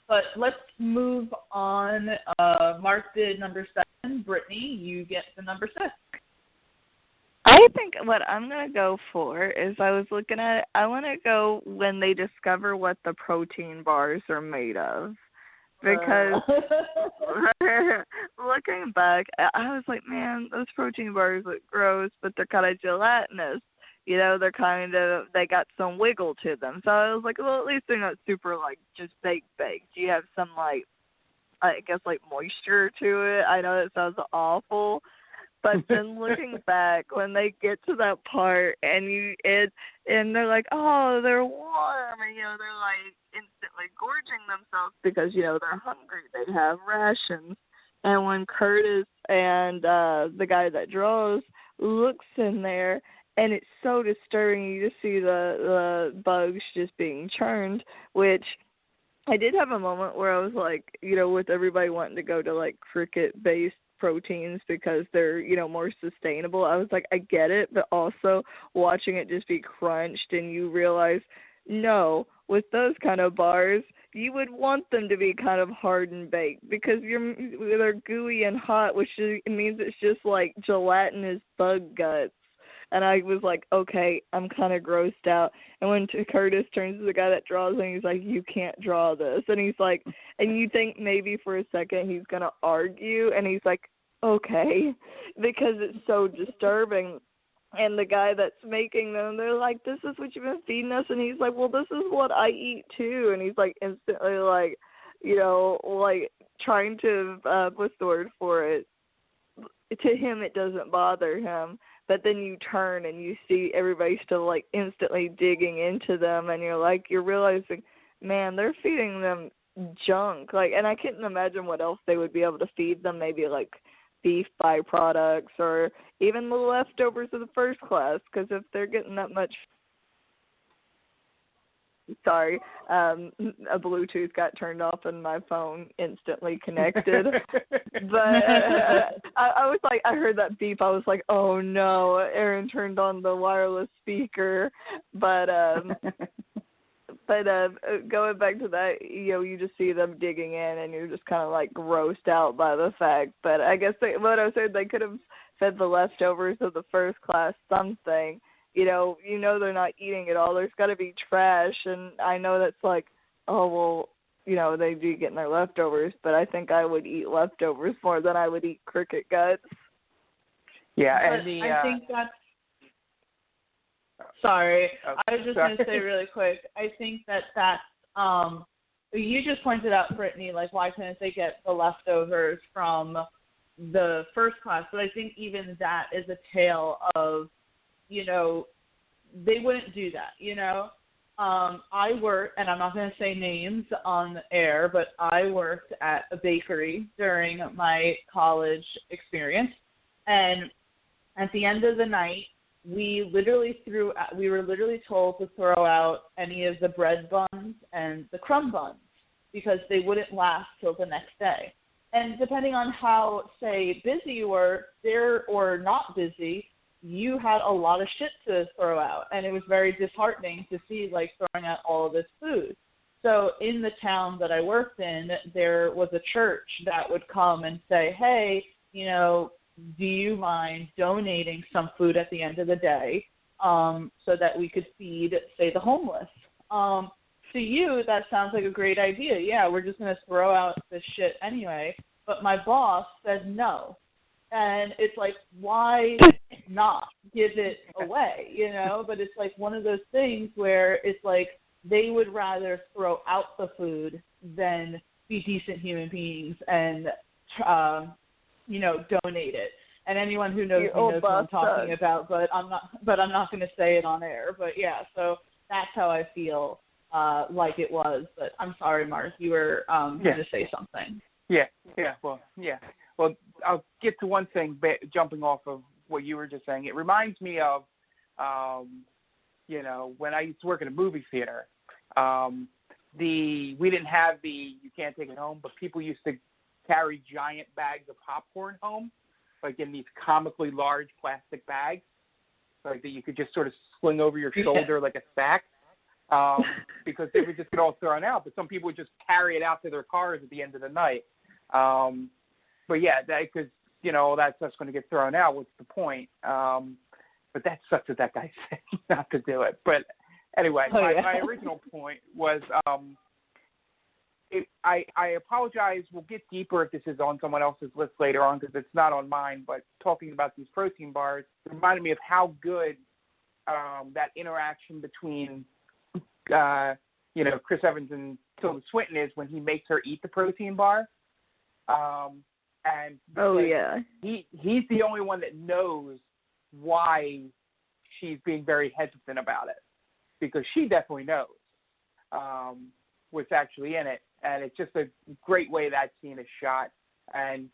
But let's move on. Mark did number 7. Brittany, you get the number 6. I think what I'm going to go for is I was looking at it, I want to go when they discover what the protein bars are made of. Because looking back, I was like, man, those protein bars look gross, but they're kind of gelatinous. You know, they got some wiggle to them. So I was like, well, at least they're not super, like, just baked. You have some, like, I guess, like, moisture to it. I know it sounds awful. But then looking back, when they get to that part and they're like, oh, they're warm, and, you know, they're, like, instantly gorging themselves because, you know, they're hungry. They have rations. And when Curtis and the guy that draws looks in there, and it's so disturbing, you just see the bugs just being churned, which I did have a moment where I was like, you know, with everybody wanting to go to, like, cricket-based proteins because they're, you know, more sustainable. I was like, I get it, but also watching it just be crunched and you realize, no, with those kind of bars, you would want them to be kind of hard and baked because they're gooey and hot, which means it's just like gelatinous bug guts. And I was like, okay, I'm kind of grossed out. And when Curtis turns to the guy that draws and he's like, you can't draw this. And he's like, and you think maybe for a second he's going to argue. And he's like, okay, because it's so disturbing. And the guy that's making them, they're like, this is what you've been feeding us. And he's like, well, this is what I eat too. And he's like instantly like, you know, like trying to, what's the word for it? To him, it doesn't bother him. But then you turn and you see everybody still, like, instantly digging into them, and you're realizing, man, they're feeding them junk. Like, and I couldn't imagine what else they would be able to feed them, maybe, like, beef byproducts or even the leftovers of the first class, because if they're getting that much sorry, a Bluetooth got turned off and my phone instantly connected. But I was like, I heard that beep. I was like, oh no, Aaron turned on the wireless speaker. But going back to that, you know, you just see them digging in and you're just kind of like grossed out by the fact. But I guess what I said, they could have fed the leftovers of the first class something. You know they're not eating it all. There's got to be trash, and I know that's like, oh, well, you know, they'd be getting their leftovers, but I think I would eat leftovers more than I would eat cricket guts. Yeah, but and I think that's... Sorry, I was just going to say really quick, I think that's, you just pointed out, Brittany, like, why couldn't they get the leftovers from the first class? But I think even that is a tale of, you know, they wouldn't do that, you know. I worked, and I'm not going to say names on the air, but I worked at a bakery during my college experience. And at the end of the night, we were literally told to throw out any of the bread buns and the crumb buns because they wouldn't last till the next day. And depending on how, say, busy you were there or not busy, you had a lot of shit to throw out, and it was very disheartening to see, like, throwing out all of this food. So in the town that I worked in, there was a church that would come and say, hey, you know, do you mind donating some food at the end of the day so that we could feed, say, the homeless? To you, that sounds like a great idea. Yeah, we're just going to throw out this shit anyway. But my boss said no. And it's like, why not give it away, you know? But it's like one of those things where it's like they would rather throw out the food than be decent human beings and, you know, donate it. And anyone who knows me knows what I'm talking about, but I'm not going to say it on air. But yeah, so that's how I feel like it was. But I'm sorry, Mark, you were going to say something. Well, I'll get to one thing, jumping off of what you were just saying. It reminds me of, you know, when I used to work in a movie theater. We didn't have you can't take it home, but people used to carry giant bags of popcorn home, like in these comically large plastic bags, like that you could just sort of sling over your shoulder like a sack. because they would just get all thrown out. But some people would just carry it out to their cars at the end of the night. But yeah, because that stuff's going to get thrown out. What's the point? But that sucks that guy said not to do it. But anyway, my original point was I apologize. We'll get deeper if this is on someone else's list later on because it's not on mine. But talking about these protein bars reminded me of how good that interaction between Chris Evans and Tilda Swinton is when he makes her eat the protein bar. And he's the only one that knows why she's being very hesitant about it, because she definitely knows what's actually in it, and it's just a great way that scene is shot, and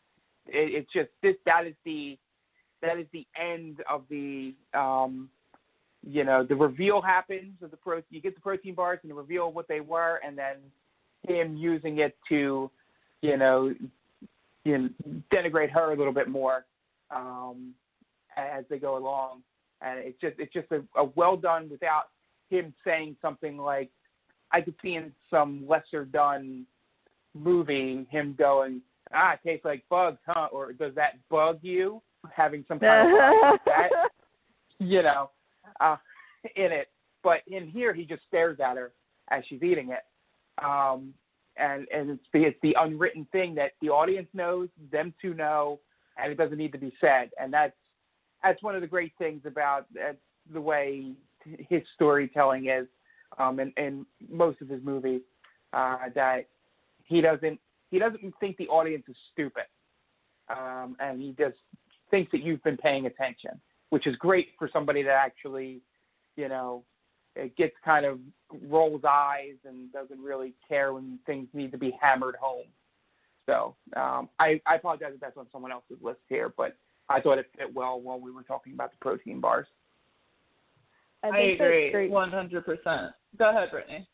it's just that is the end of the the reveal happens of the protein. You get the protein bars and the reveal of what they were, and then him using it to denigrate her a little bit more as they go along, and it's just a well done without him saying something like, I could see in some lesser done movie him going, it tastes like bugs, huh? Or does that bug you? Having some kind of like that, in it. But in here, he just stares at her as she's eating it. And it's the unwritten thing that the audience knows, them two know, and it doesn't need to be said. And that's one of the great things about the way his storytelling is in most of his movies, that he doesn't think the audience is stupid, and he just thinks that you've been paying attention, which is great for somebody that actually, it gets kind of rolls eyes and doesn't really care when things need to be hammered home. So I apologize if that's on someone else's list here, but I thought it fit well while we were talking about the protein bars. I agree 100%. Go ahead, Brittany.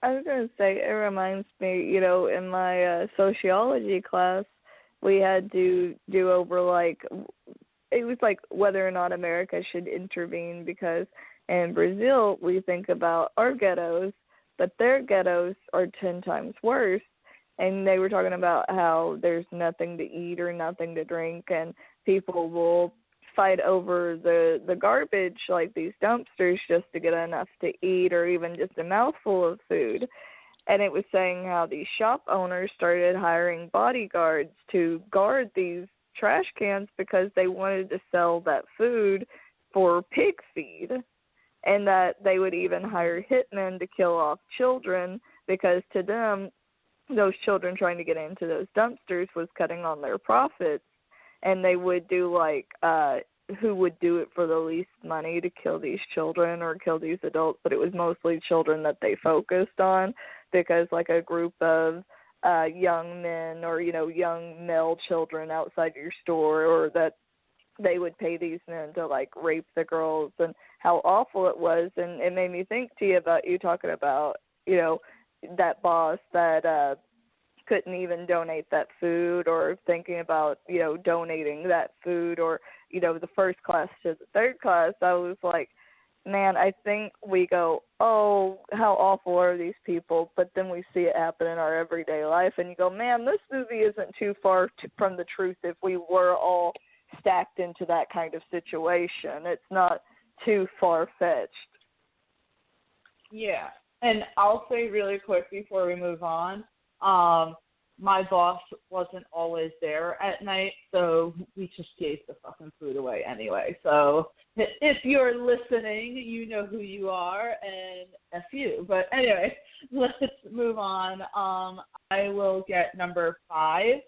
I was going to say, it reminds me, in my sociology class, we had to do over, it was like whether or not America should intervene, because in Brazil, we think about our ghettos, but their ghettos are 10 times worse. And they were talking about how there's nothing to eat or nothing to drink, and people will fight over the garbage, like these dumpsters, just to get enough to eat or even just a mouthful of food. And it was saying how these shop owners started hiring bodyguards to guard these trash cans because they wanted to sell that food for pig feed, and that they would even hire hitmen to kill off children because to them, those children trying to get into those dumpsters was cutting on their profits. And they would do who would do it for the least money to kill these children or kill these adults, but it was mostly children that they focused on, because a group of young men or, young male children outside your store, or that they would pay these men to rape the girls, and how awful it was. And it made me think, Tia, about you talking about, that boss that couldn't even donate that food, or thinking about, donating that food, or, the first class to the third class. I was like, man, I think we go, oh, how awful are these people? But then we see it happen in our everyday life, and you go, man, this movie isn't too far from the truth if we were all stacked into that kind of situation. It's not too far-fetched. Yeah, and I'll say really quick before we move on, my boss wasn't always there at night, so we just gave the fucking food away anyway. So if you're listening, you know who you are, and F you. But anyway, let's move on. I will get number 5.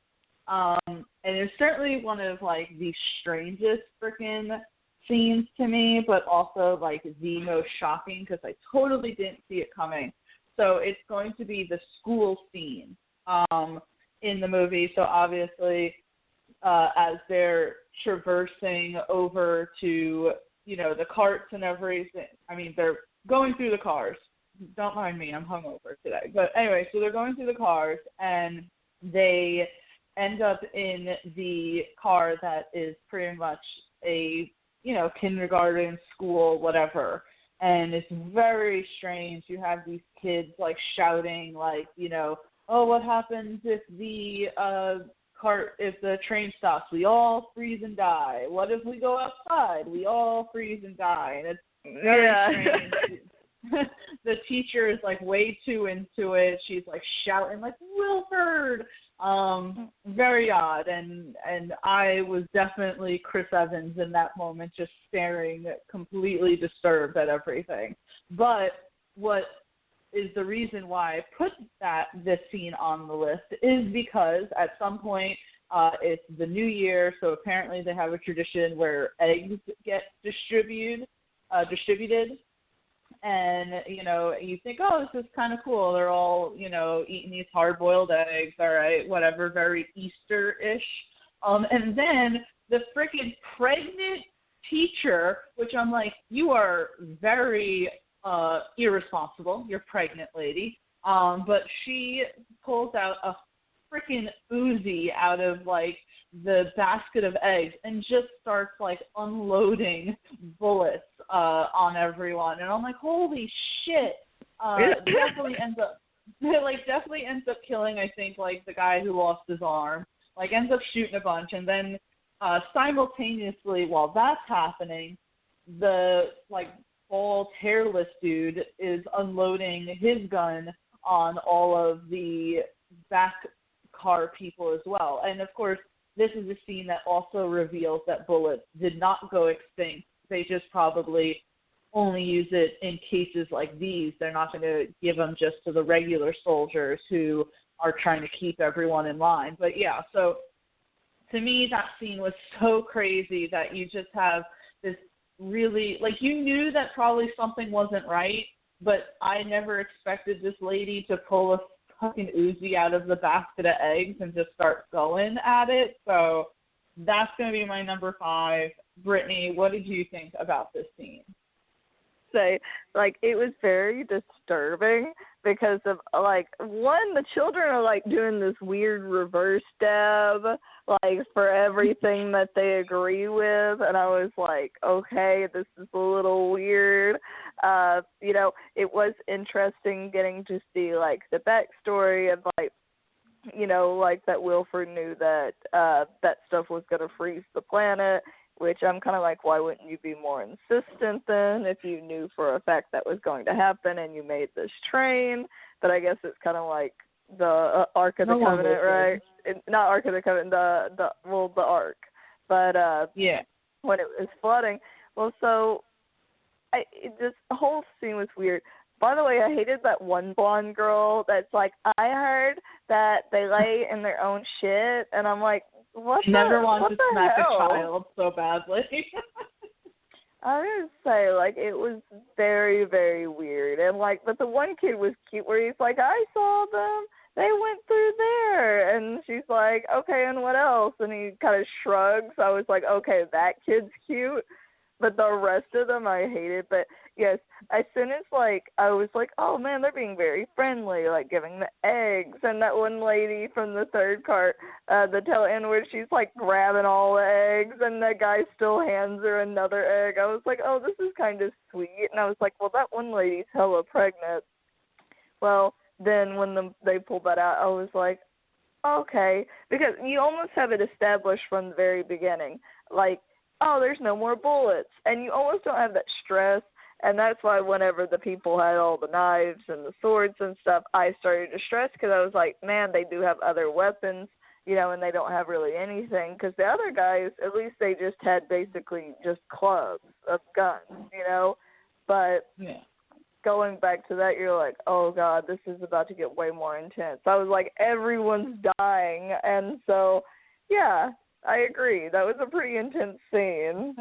And it's certainly one of the strangest freaking scenes to me, but also the most shocking, because I totally didn't see it coming. So it's going to be the school scene in the movie. So obviously, as they're traversing over to, the carts and everything, they're going through the cars. Don't mind me, I'm hungover today. But anyway, so they're going through the cars, and they end up in the car that is pretty much a, kindergarten, school, whatever. and it's very strange. You have these kids like shouting, like, oh, what happens if the if the train stops? We all freeze and die. What if we go outside? We all freeze and die. And it's very strange. The teacher is like way too into it. She's like shouting like, Wilford. Very odd, and I was definitely Chris Evans in that moment, just staring, completely disturbed at everything. But what is the reason why I put this scene on the list is because at some point it's the new year, so apparently they have a tradition where eggs get distributed. And, you think, oh, this is kind of cool. They're all, eating these hard-boiled eggs, all right, whatever, very Easter-ish. And then the freaking pregnant teacher, which I'm like, you are very irresponsible. You're pregnant, lady. But she pulls out a freaking Uzi out of, like, the basket of eggs and just starts, like, unloading bullets on everyone. And I'm like, holy shit. Definitely ends up killing, I think, like, the guy who lost his arm. Like, ends up shooting a bunch. And then simultaneously, while that's happening, the, like, bald, hairless dude is unloading his gun on all of the back car people as well. And, of course, this is a scene that also reveals that bullets did not go extinct. They just probably only use it in cases like these. They're not going to give them just to the regular soldiers who are trying to keep everyone in line. But, yeah, so to me that scene was so crazy that you just have this really, like, you knew that probably something wasn't right, but I never expected this lady to pull a fucking Uzi out of the basket of eggs and just start going at it. So that's going to be my number 5. Brittany, what did you think about this scene? Like, it was very disturbing because of, like, one, the children are, like, doing this weird reverse stab, like, for everything that they agree with, and I was like, okay, this is a little weird. It was interesting getting to see, like, the backstory of, like, like that Wilford knew that that stuff was going to freeze the planet, which I'm kind of like, why wouldn't you be more insistent then if you knew for a fact that was going to happen and you made this train? But I guess it's kind of like the Ark of the Covenant, right? Not Ark of the Covenant, the Ark. But yeah, when it was flooding, well, so the whole scene was weird. By the way, I hated that one blonde girl that's like, I heard that they lay in their own shit, and I'm like, never want to smack hell? a child so badly. I would say, like, it was very, very weird. And, like, but the one kid was cute where he's like, I saw them. They went through there. And she's like, okay, and what else? And he kind of shrugs. I was like, okay, that kid's cute. But the rest of them I hated. But, yes, as soon as, like, I was like, oh, man, they're being very friendly, like, giving the eggs. And that one lady from the third cart, the tail end where she's, like, grabbing all the eggs, and the guy still hands her another egg. I was like, oh, this is kind of sweet. And I was like, well, that one lady's hella pregnant. Well, then when they pulled that out, I was like, okay. Because you almost have it established from the very beginning. Like, oh, there's no more bullets. And you almost don't have that stress. And that's why whenever the people had all the knives and the swords and stuff, I started to stress because I was like, man, they do have other weapons, and they don't have really anything. Because the other guys, at least they just had basically just clubs of guns, But going back to that, you're like, oh, God, this is about to get way more intense. I was like, everyone's dying. And so, yeah. I agree. That was a pretty intense scene.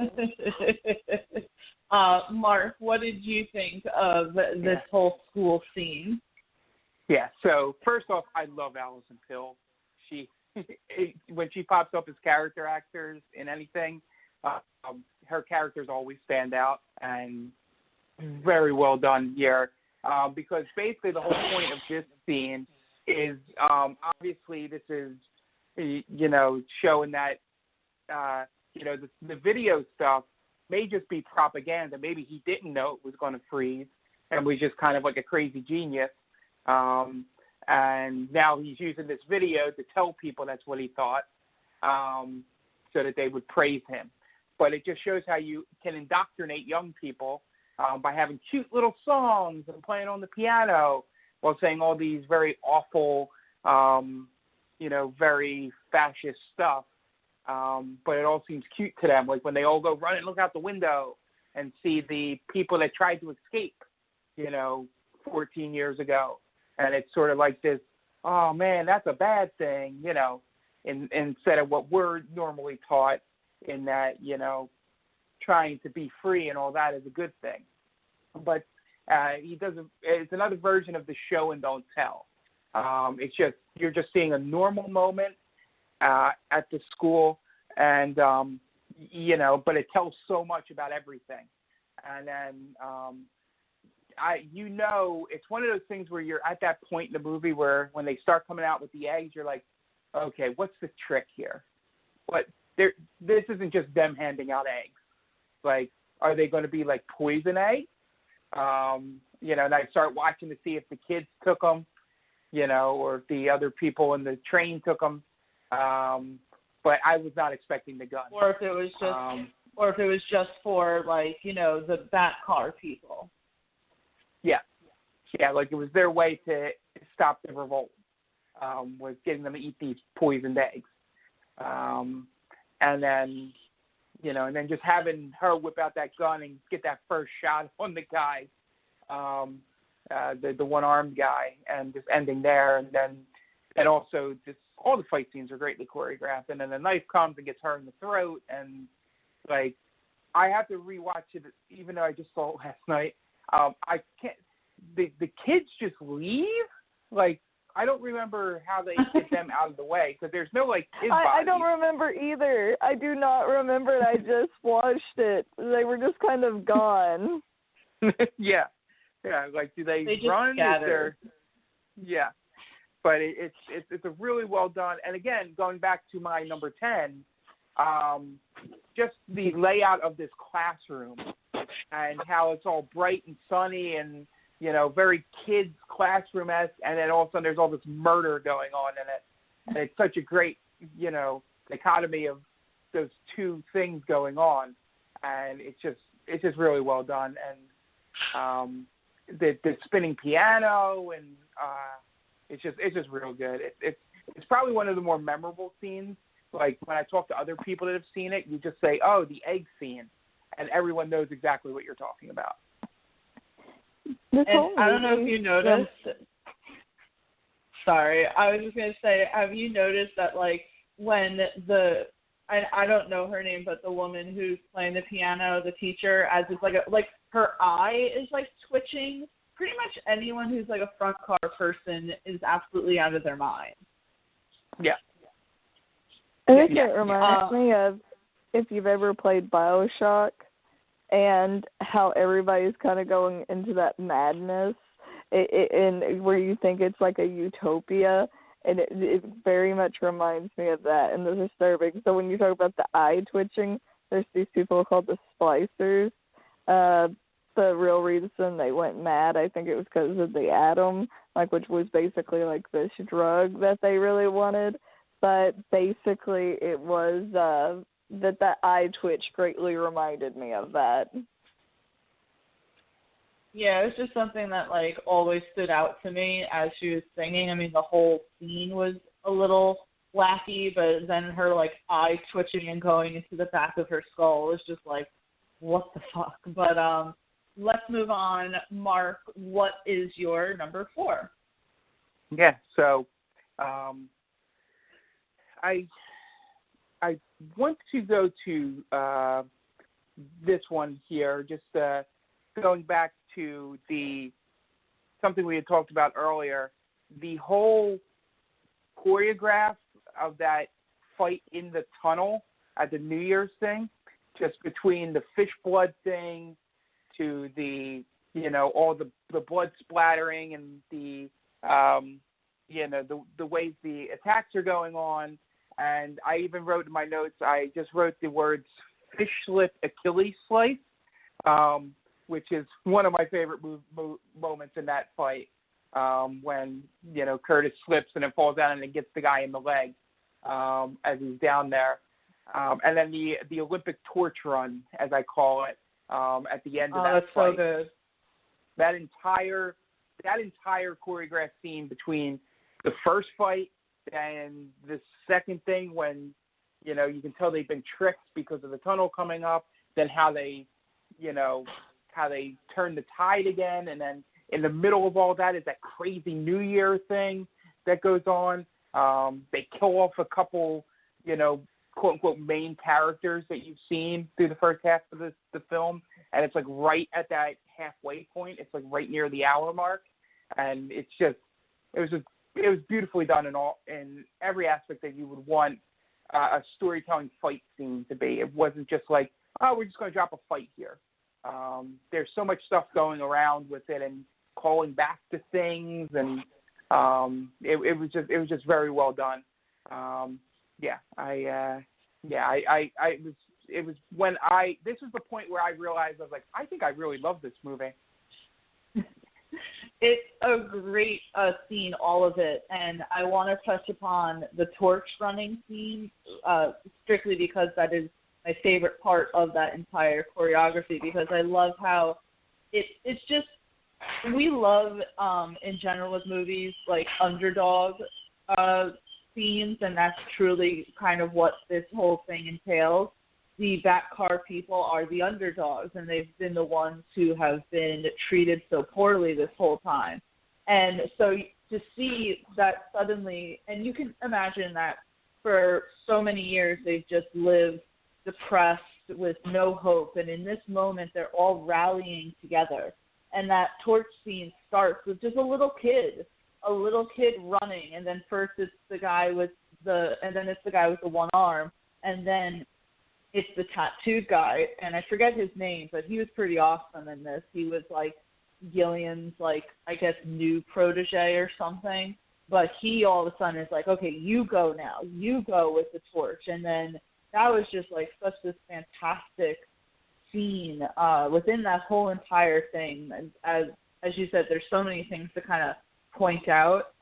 Mark, what did you think of this whole school scene? Yeah, so first off, I love Allison Pill. When she pops up as character actors in anything, her characters always stand out, and very well done here. Because basically the whole point of this scene is obviously this is showing that, the video stuff may just be propaganda. Maybe he didn't know it was going to freeze and was just kind of like a crazy genius. And now he's using this video to tell people that's what he thought, so that they would praise him. But it just shows how you can indoctrinate young people by having cute little songs and playing on the piano while saying all these very awful, very fascist stuff. But it all seems cute to them, like when they all go run and look out the window and see the people that tried to escape, 14 years ago. And it's sort of like this, oh, man, that's a bad thing, instead of what we're normally taught in that, trying to be free and all that is a good thing. But it's another version of the show and don't tell. It's just, you're just seeing a normal moment at the school and, but it tells so much about everything. And then, it's one of those things where you're at that point in the movie where when they start coming out with the eggs, you're like, okay, what's the trick here? This isn't just them handing out eggs. Like, are they going to be like poison eggs? And I start watching to see if the kids took them, or if the other people in the train took them. But I was not expecting the gun. Or if it was just, for like, the bat car people. Yeah, like it was their way to stop the revolt, was getting them to eat these poisoned eggs. And then, and then just having her whip out that gun and get that first shot on the guy, the one-armed guy, and just ending there. And also just all the fight scenes are greatly choreographed. And then the knife comes and gets her in the throat. And, like, I have to rewatch it, even though I just saw it last night. I can't. The kids just leave? Like, I don't remember how they get them out of the way because there's no, like, kid bodies. I don't remember either. I do not remember it. I just watched it. They were just kind of gone. Yeah. Like, do they run? Yeah. But it's a really well done. And, again, going back to my number 10, just the layout of this classroom and how it's all bright and sunny and, very kids classroom-esque, and then all of a sudden there's all this murder going on in it. And it's such a great, dichotomy of those two things going on. And it's just really well done. And the spinning piano, and it's just real good. It's probably one of the more memorable scenes. Like, when I talk to other people that have seen it, you just say, oh, the egg scene, and everyone knows exactly what you're talking about. And I don't know if you noticed. Sorry, I was just going to say, have you noticed that, like, when I don't know her name, but the woman who's playing the piano, the teacher, as it's like her eye is, like, twitching. Pretty much anyone who's, like, a front car person is absolutely out of their mind. Yeah. I think it reminds me of if you've ever played BioShock and how everybody's kind of going into that madness and where you think it's like a utopia, and it very much reminds me of that and the disturbing. So when you talk about the eye twitching, there's these people called the splicers. The real reason they went mad, I think it was because of the atom, like, which was basically like this drug that they really wanted. But basically it was that eye twitch greatly reminded me of that. Yeah, it was just something that, like, always stood out to me as she was singing. I mean, the whole scene was a little wacky, but then her, like, eye twitching and going into the back of her skull was just like, what the fuck? But let's move on. Mark, what is your number 4? Yeah, so I want to go to this one here, just going back to something we had talked about earlier, the whole choreograph of that fight in the tunnel at the New Year's thing, just between the fish blood thing to the, all the blood splattering and the ways the attacks are going on. And I even wrote in my notes, I just wrote the words fish slip Achilles slice, which is one of my favorite moments in that fight, when, you know, Curtis slips and it falls down and it gets the guy in the leg as he's down there. And then the Olympic torch run, as I call it, at the end of that that's fight. so good. That entire choreographed scene between the first fight and the second thing, when, you know, you can tell they've been tricked because of the tunnel coming up, then how they turn the tide again, and then in the middle of all that is that crazy New Year thing that goes on. They kill off a couple, you know, quote-unquote main characters that you've seen through the first half of the film, and it's like right at that halfway point. It's like right near the hour mark, and it was beautifully done in every aspect that you would want a storytelling fight scene to be. It wasn't just like, oh, we're just going to drop a fight here. There's so much stuff going around with it and calling back to things, and it was just very well done. This was the point where I realized, I was like, I think I really love this movie. It's a great scene, all of it, and I want to touch upon the torch running scene, strictly because that is my favorite part of that entire choreography, because I love how it's just, we love in general with movies like underdog scenes, and that's truly kind of what this whole thing entails. The back car people are the underdogs, and they've been the ones who have been treated so poorly this whole time. And so to see that suddenly, and you can imagine that for so many years they've just lived depressed with no hope, and in this moment they're all rallying together. And that torch scene starts with just a little kid running, and then first it's the guy with the one arm, and then it's the tattooed guy, and I forget his name, but he was pretty awesome in this. He was like Gillian's, like, I guess, new protege or something, but he all of a sudden is like, okay, you go now, you go with the torch. And then that was just like such this fantastic scene within that whole entire thing. And as you said, there's so many things to kind of point out.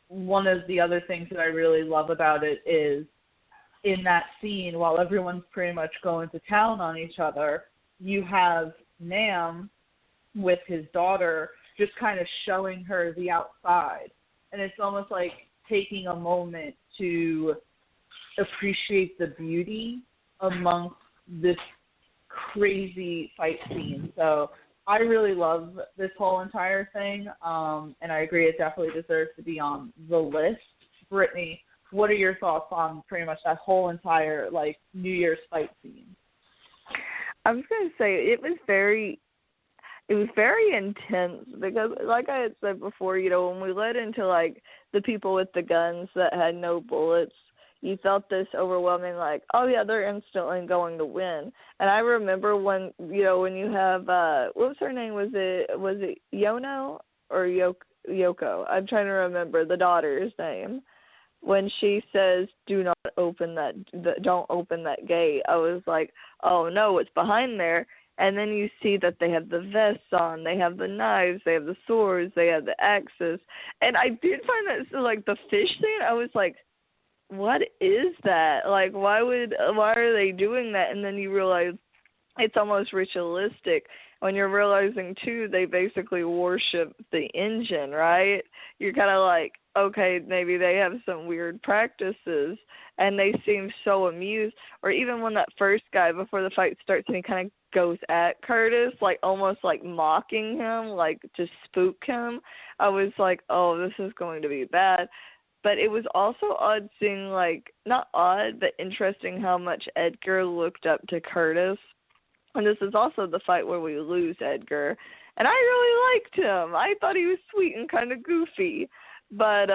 One of the other things that I really love about it is, in that scene, while everyone's pretty much going to town on each other, you have Nam with his daughter just kind of showing her the outside. And it's almost like taking a moment to appreciate the beauty amongst this crazy fight scene. So I really love this whole entire thing, and I agree it definitely deserves to be on the list. Brittany, what are your thoughts on pretty much that whole entire, like, New Year's fight scene? I was going to say it was very intense because, like I had said before, you know, when we led into, like, the people with the guns that had no bullets, you felt this overwhelming, like, oh, yeah, they're instantly going to win. And I remember when, you know, when you have, what was her name? Was it Yono or Yoko? I'm trying to remember the daughter's name. When she says, don't open that gate, I was like, oh, no, what's behind there? And then you see that they have the vests on, they have the knives, they have the swords, they have the axes. And I did find that, so, like, the fish scene, I was like, what is that? Like, why are they doing that? And then you realize it's almost ritualistic. When you're realizing, too, they basically worship the engine, right? You're kind of like, okay, maybe they have some weird practices, and they seem so amused. Or even when that first guy, before the fight starts, and he kind of goes at Curtis, like almost like mocking him, like to spook him, I was like, oh, this is going to be bad. But it was also odd seeing, like, not odd, but interesting how much Edgar looked up to Curtis. And this is also the fight where we lose Edgar. And I really liked him. I thought he was sweet and kind of goofy. But,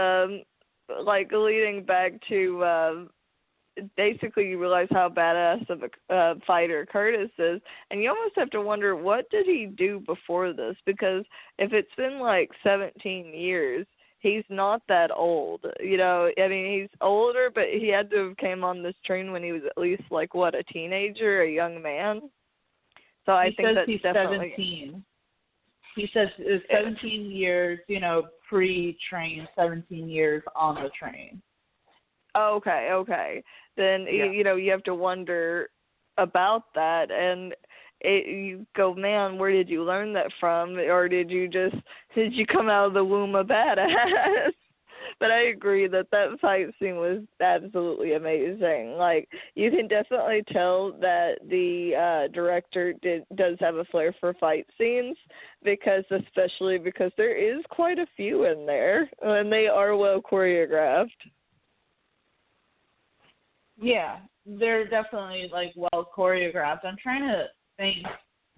like, leading back to basically you realize how badass of a fighter Curtis is. And you almost have to wonder, what did he do before this? Because if it's been, like, 17 years, he's not that old. You know, I mean, he's older, but he had to have came on this train when he was at least like what, a teenager, a young man. So I think that's he's definitely 17. He says it's 17 years, you know, pre-train, 17 years on the train. Okay. Then you know, you have to wonder about that, and you go, man, where did you learn that from, or did you come out of the womb a badass? But I agree that fight scene was absolutely amazing. Like, you can definitely tell that the director does have a flair for fight scenes, especially because there is quite a few in there, and they are well choreographed. Yeah, they're definitely, like, well choreographed. I'm trying to think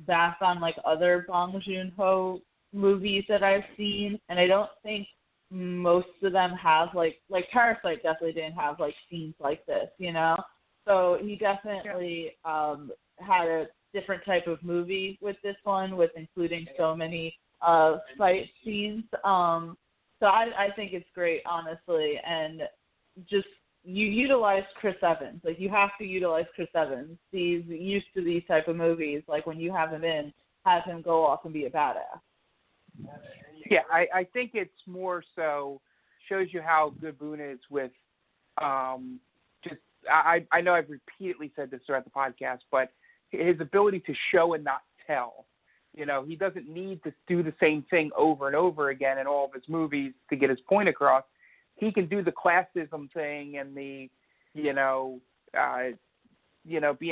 back on, like, other Bong Joon-ho movies that I've seen, and I don't think most of them have, like Parasite definitely didn't have, like, scenes like this, you know? So he definitely had a different type of movie with this one, with including so many fight scenes. So I think it's great, honestly, and just you utilize Chris Evans. Like, you have to utilize Chris Evans. He's used to these type of movies. Like, when you have him in, have him go off and be a badass. Yeah, I think it's more so shows you how good Boone is with just I know I've repeatedly said this throughout the podcast, but his ability to show and not tell. You know, he doesn't need to do the same thing over and over again in all of his movies to get his point across. He can do the classism thing and the, being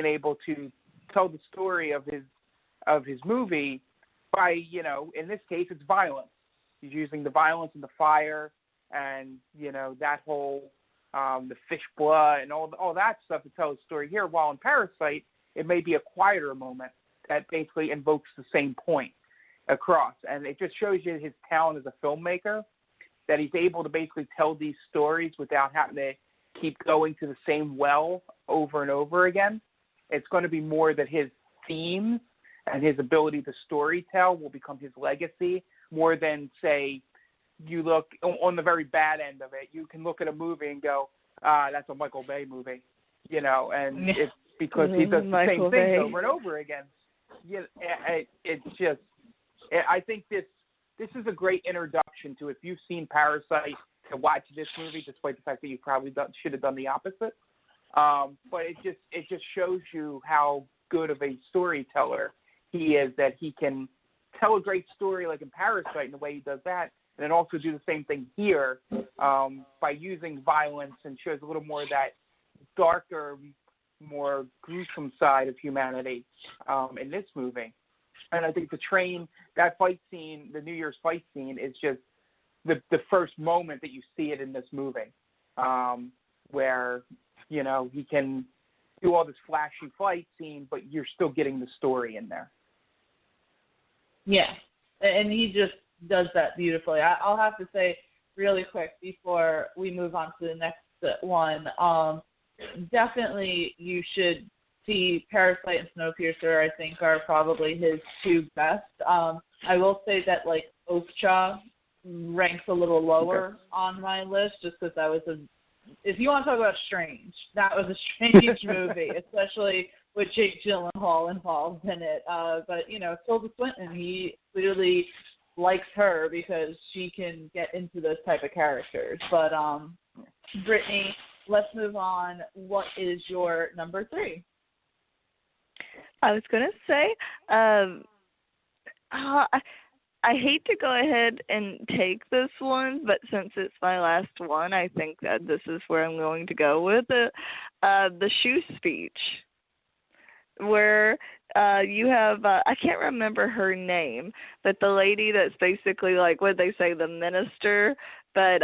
able to tell the story of his movie by, in this case, it's violence. He's using the violence and the fire and, that whole, the fish blood and all that stuff to tell his story here. While in Parasite, it may be a quieter moment that basically invokes the same point across. And it just shows you his talent as a filmmaker, that he's able to basically tell these stories without having to keep going to the same well over and over again. It's going to be more that his themes and his ability to storytell will become his legacy more than, say, you look on the very bad end of it. You can look at a movie and go, that's a Michael Bay movie, and it's because he does the same things over and over again. It's just, I think this is a great introduction to, if you've seen Parasite, to watch this movie, despite the fact that you probably should have done the opposite. But it just shows you how good of a storyteller he is, that he can tell a great story like in Parasite in the way he does that, and then also do the same thing here by using violence, and shows a little more of that darker, more gruesome side of humanity in this movie. And I think that fight scene, the New Year's fight scene, is just the first moment that you see it in this movie, where, he can do all this flashy fight scene, but you're still getting the story in there. Yeah, and he just does that beautifully. I'll have to say really quick before we move on to the next one, definitely you should see Parasite and Snowpiercer. I think are probably his two best. I will say that, like, Okja ranks a little lower on my list, just because that was if you want to talk about strange, that was a strange movie, especially with Jake Gyllenhaal involved in it. But, Tilda Swinton, he clearly likes her because she can get into those type of characters. But, Brittany, let's move on. What is your number 3? I was going to say, I hate to go ahead and take this one, but since it's my last one, I think that this is where I'm going to go with it. The shoe speech, where you have, I can't remember her name, but the lady that's basically like, what they say, the minister, but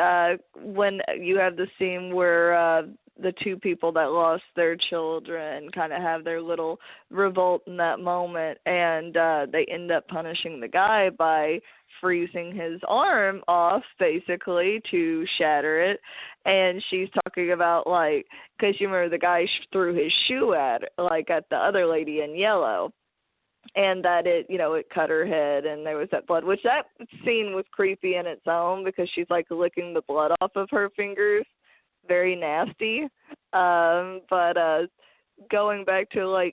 when you have the scene where the two people that lost their children kind of have their little revolt in that moment, and they end up punishing the guy by freezing his arm off, basically, to shatter it. And she's talking about, like, because you remember the guy threw his shoe at the other lady in yellow. and that it, it cut her head and there was that blood, which that scene was creepy in its own because she's like licking the blood off of her fingers. Very nasty. But going back to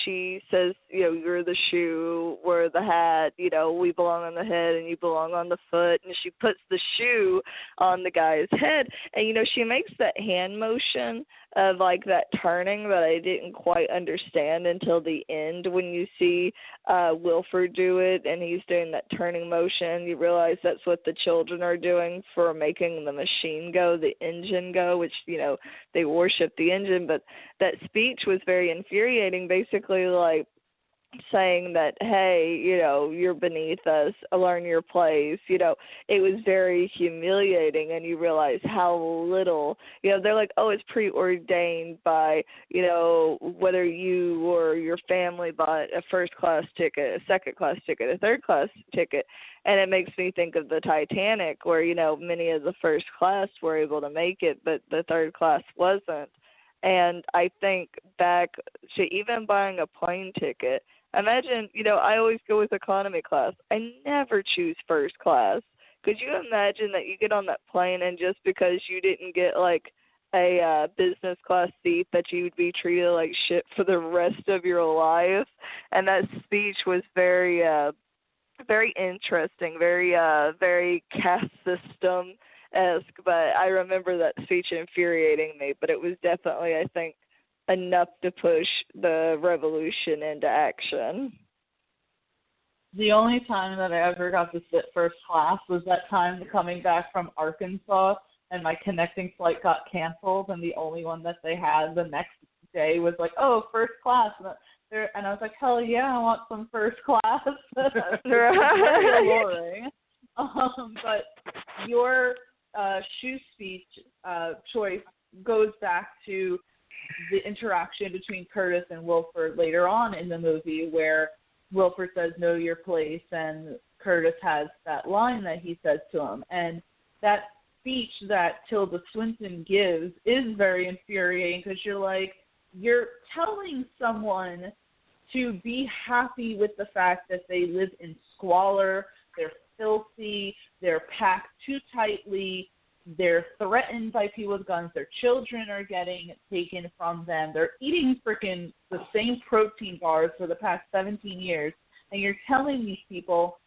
she says, you're the shoe, we're the hat, we belong on the head and you belong on the foot, and she puts the shoe on the guy's head, and she makes that hand motion of like that turning that I didn't quite understand until the end when you see Wilford do it and he's doing that turning motion. You realize that's what the children are doing for making the machine go, the engine go, which they worship the engine. But that speech was very infuriating, basically like saying that, hey, you're beneath us, learn your place. It was very humiliating, and you realize how little, they're like, oh, it's preordained by, whether you or your family bought a first-class ticket, a second-class ticket, a third-class ticket. And it makes me think of the Titanic where, many of the first class were able to make it, but the third class wasn't. And I think back to even buying a plane ticket. Imagine, I always go with economy class. I never choose first class. Could you imagine that you get on that plane and just because you didn't get like a business class seat that you would be treated like shit for the rest of your life? And that speech was very interesting, very caste system-esque, but I remember that speech infuriating me, but it was definitely, I think, enough to push the revolution into action. The only time that I ever got to sit first class was that time coming back from Arkansas, and my connecting flight got canceled, and the only one that they had the next day was like, oh, first class. And I was like, hell yeah, I want some first class. Very alluring. But your shoe speech choice goes back to the interaction between Curtis and Wilford later on in the movie, where Wilford says, know your place, and Curtis has that line that he says to him. And that speech that Tilda Swinton gives is very infuriating because you're telling someone to be happy with the fact that they live in squalor, they're filthy, they're packed too tightly, they're threatened by people with guns, their children are getting taken from them, they're eating freaking the same protein bars for the past 17 years, and you're telling these people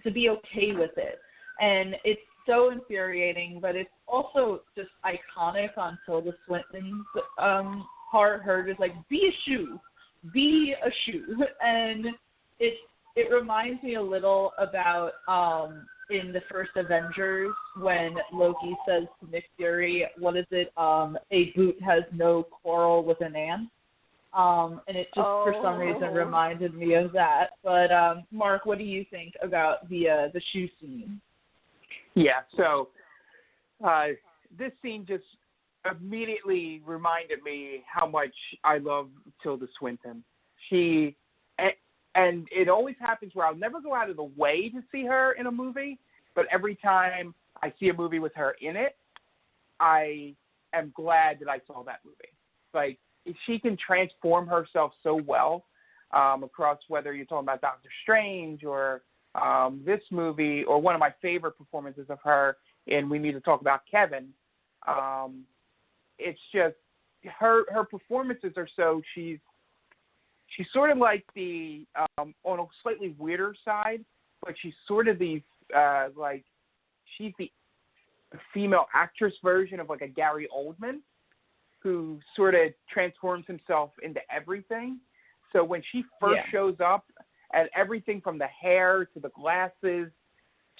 to be okay with it. And it's so infuriating, but it's also just iconic on Tilda Swinton's part. Her just like, be a shoe. Be a shoe. And it reminds me a little about in the first Avengers when Loki says to Nick Fury, what is it? A boot has no quarrel with an ant. And it just for some reason reminded me of that. But Mark, what do you think about the shoe scene? Yeah, so this scene just immediately reminded me how much I love Tilda Swinton. And it always happens where I'll never go out of the way to see her in a movie, but every time I see a movie with her in it, I am glad that I saw that movie. Like, she can transform herself so well across whether you're talking about Doctor Strange or this movie, or one of my favorite performances of her in We Need to Talk About Kevin. It's just her performances are so she's sort of like the on a slightly weirder side, but she's sort of the she's the female actress version of like a Gary Oldman who sort of transforms himself into everything. So when she first shows up, and everything from the hair to the glasses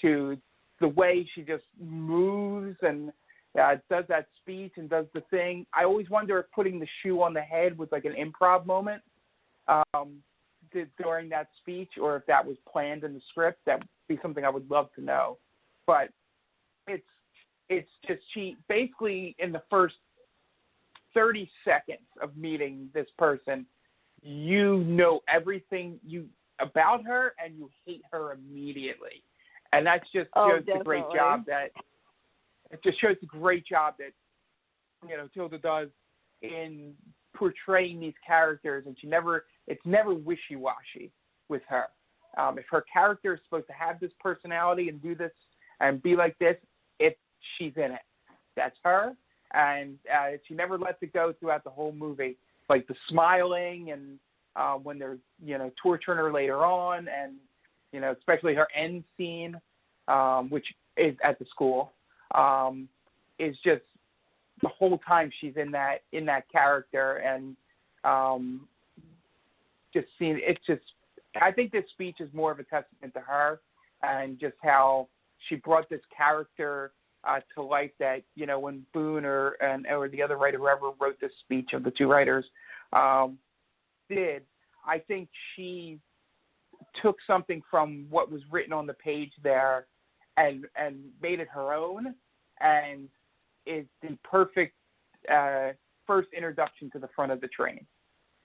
to the way she just moves and does that speech and does the thing, I always wonder if putting the shoe on the head was like an improv moment during that speech, or if that was planned in the script. That would be something I would love to know. But it's just, she basically in the first 30 seconds of meeting this person, you know everything about her and you hate her immediately. And that just shows the great job that Tilda does in portraying these characters, and it's never wishy-washy. with her. If her character is supposed to have this personality and do this and be like this, she's in it. That's her, and she never lets it go throughout the whole movie. Like the smiling and when they're torturing her later on, and especially her end scene, which is at the school, is just the whole time she's in that character, and just seeing it's just. I think this speech is more of a testament to her and just how she brought this character to life. That when Boone or the other writer, whoever wrote this speech of the two writers, did, I think she took something from what was written on the page there and made it her own, and is the perfect first introduction to the front of the train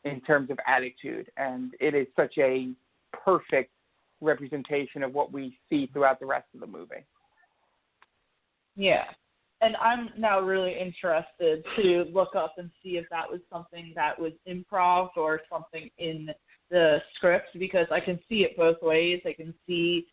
in terms of attitude. And it is such a perfect representation of what we see throughout the rest of the movie. Yeah. And I'm now really interested to look up and see if that was something that was improv or something in the script, because I can see it both ways. I can see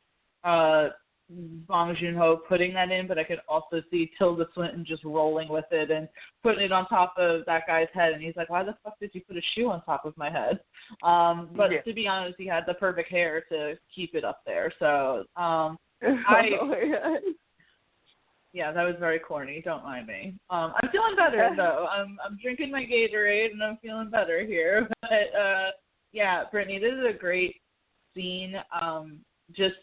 Bong Joon-ho putting that in, but I could also see Tilda Swinton just rolling with it and putting it on top of that guy's head, and he's like, why the fuck did you put a shoe on top of my head? But to be honest, he had the perfect hair to keep it up there, so yeah, that was very corny, don't mind me. I'm feeling better, though. I'm drinking my Gatorade, and I'm feeling better here, but yeah, Brittany, this is a great scene. Just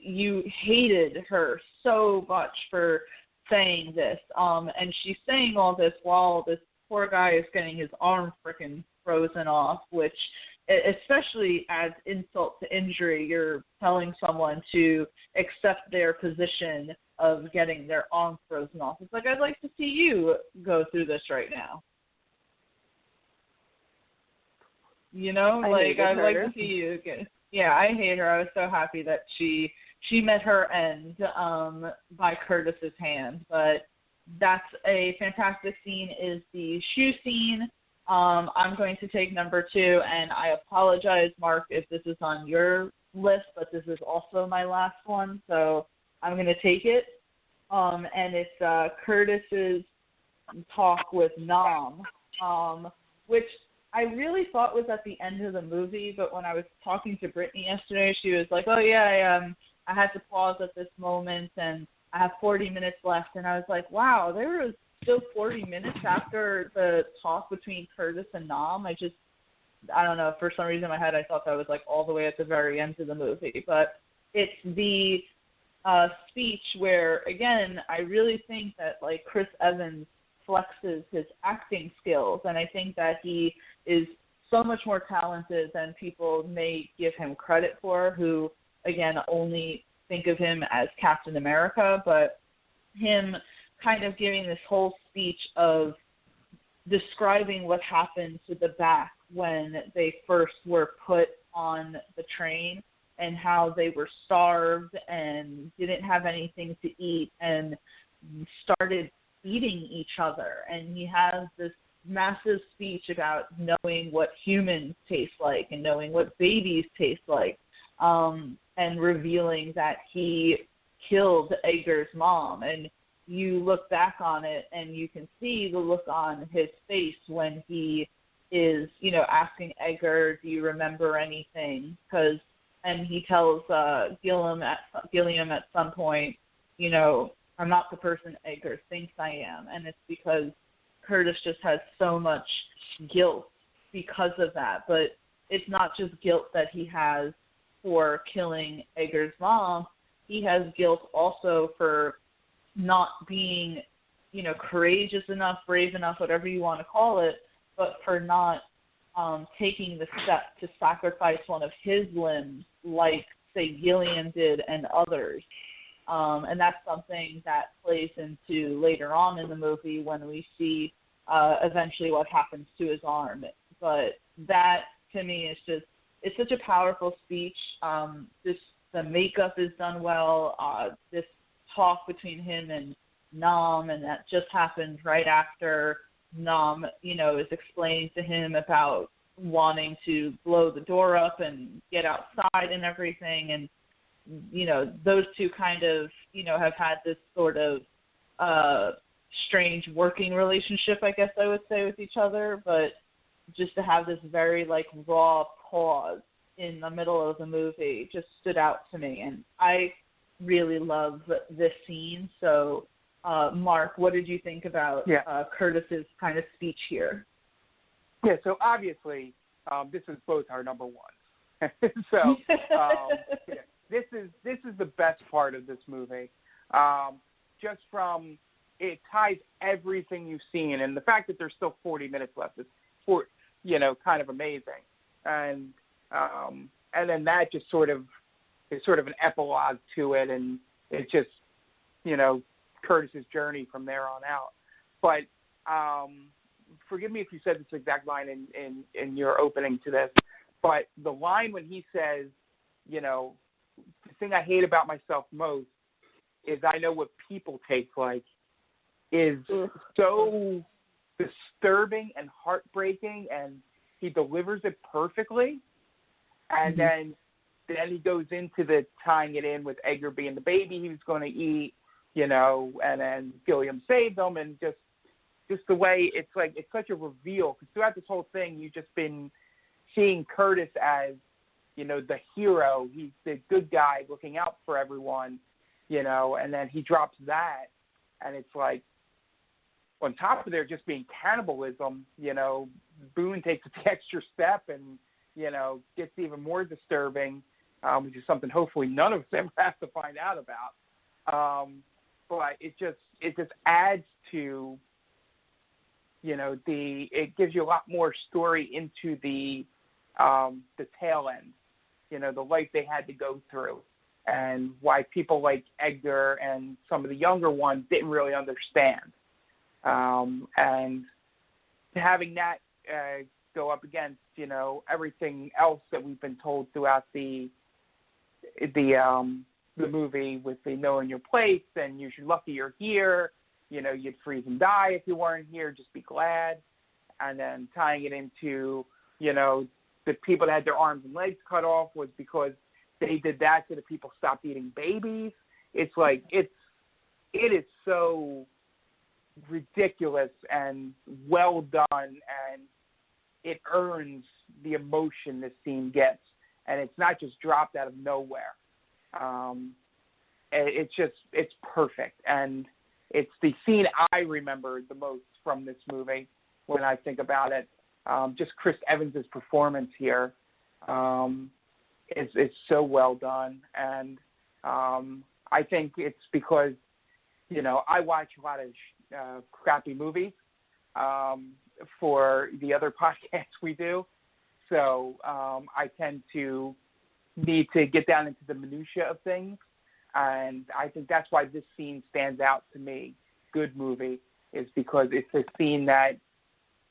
you hated her so much for saying this, and she's saying all this while this poor guy is getting his arm freaking frozen off, which especially adds insult to injury. You're telling someone to accept their position of getting their arm frozen off. It's like, I'd like to see you go through this right now. I'd like to see you again. Yeah, I hate her. I was so happy that she met her end by Curtis's hand. But that's a fantastic scene, is the shoe scene. I'm going to take number 2, and I apologize, Mark, if this is on your list, but this is also my last one, so I'm going to take it. And it's Curtis's talk with Nam, which I really thought was at the end of the movie, but when I was talking to Brittany yesterday, she was like, oh, yeah, I had to pause at this moment, and I have 40 minutes left. And I was like, wow, there was still 40 minutes after the talk between Curtis and Nam. I don't know, for some reason in my head I thought that was like all the way at the very end of the movie. But it's the speech where, again, I really think that like Chris Evans flexes his acting skills, and I think that he is so much more talented than people may give him credit for, who, again, only think of him as Captain America. But him kind of giving this whole speech of describing what happened to the back when they first were put on the train, and how they were starved and didn't have anything to eat and started eating each other. And he has this massive speech about knowing what humans taste like and knowing what babies taste like, and revealing that he killed Edgar's mom. And you look back on it and you can see the look on his face when he is, asking Edgar, do you remember anything? And he tells Gilliam at some point, I'm not the person Edgar thinks I am. And it's because Curtis just has so much guilt because of that. But it's not just guilt that he has for killing Edgar's mom. He has guilt also for not being, courageous enough, brave enough, whatever you want to call it, but for not taking the step to sacrifice one of his limbs, like, say, Gilliam did and others. And that's something that plays into later on in the movie when we see eventually what happens to his arm. But that, to me, is it's such a powerful speech. The makeup is done well. This talk between him and Nam, and that just happened right after Nam, is explaining to him about wanting to blow the door up and get outside and everything. And, those two kind of, have had this sort of strange working relationship, I guess I would say, with each other. But just to have this very, raw pause in the middle of the movie just stood out to me. And I really love this scene. So, Mark, what did you think about Curtis's kind of speech here? Yeah, so obviously this is both our number one. So this is the best part of this movie. Just from it ties everything you've seen, and the fact that there's still 40 minutes left is, kind of amazing. And then that just sort of is sort of an epilogue to it, and it's just Curtis's journey from there on out. But forgive me if you said this exact line in your opening to this, but the line when he says, the thing I hate about myself most is I know what people taste like, is so disturbing and heartbreaking, and he delivers it perfectly. And then he goes into the tying it in with Edgar being the baby he was going to eat, and then Gilliam saved him, and just the way it's such a reveal, because throughout this whole thing you've just been seeing Curtis as the hero. He's the good guy looking out for everyone, and then he drops that, and it's like, on top of there just being cannibalism, Boone takes the extra step and gets even more disturbing, which is something hopefully none of us ever have to find out about. But it just adds to it gives you a lot more story into the tail end, the life they had to go through, and why people like Edgar and some of the younger ones didn't really understand. And having that go up against, everything else that we've been told throughout the movie with the knowing your place, and you're lucky you're here, you'd freeze and die if you weren't here, just be glad. And then tying it into, the people that had their arms and legs cut off was because they did that so that people stopped eating babies. It's like, it is so ridiculous and well done, and it earns the emotion this scene gets, and it's not just dropped out of nowhere. It's perfect, and it's the scene I remember the most from this movie when I think about it. Just Chris Evans's performance here is so well done, and I think it's because I watch a lot of crappy movies for the other podcasts we do, so I tend to need to get down into the minutia of things, and I think that's why this scene stands out to me. Good movie is because it's a scene that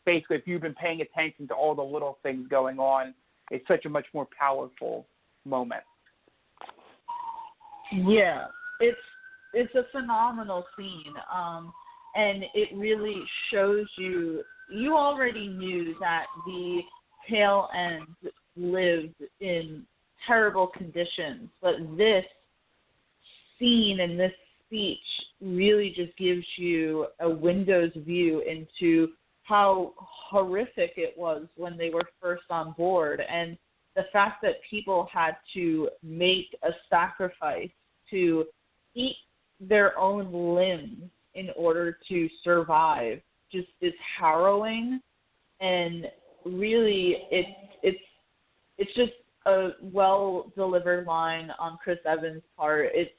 basically, if you've been paying attention to all the little things going on, it's such a much more powerful moment. Yeah, it's a phenomenal scene, and it really shows you already knew that the tail end lived in terrible conditions, but this scene and this speech really just gives you a window's view into how horrific it was when they were first on board, and the fact that people had to make a sacrifice to eat their own limbs in order to survive just is harrowing. And really it's just a well delivered line on Chris Evans' part. It's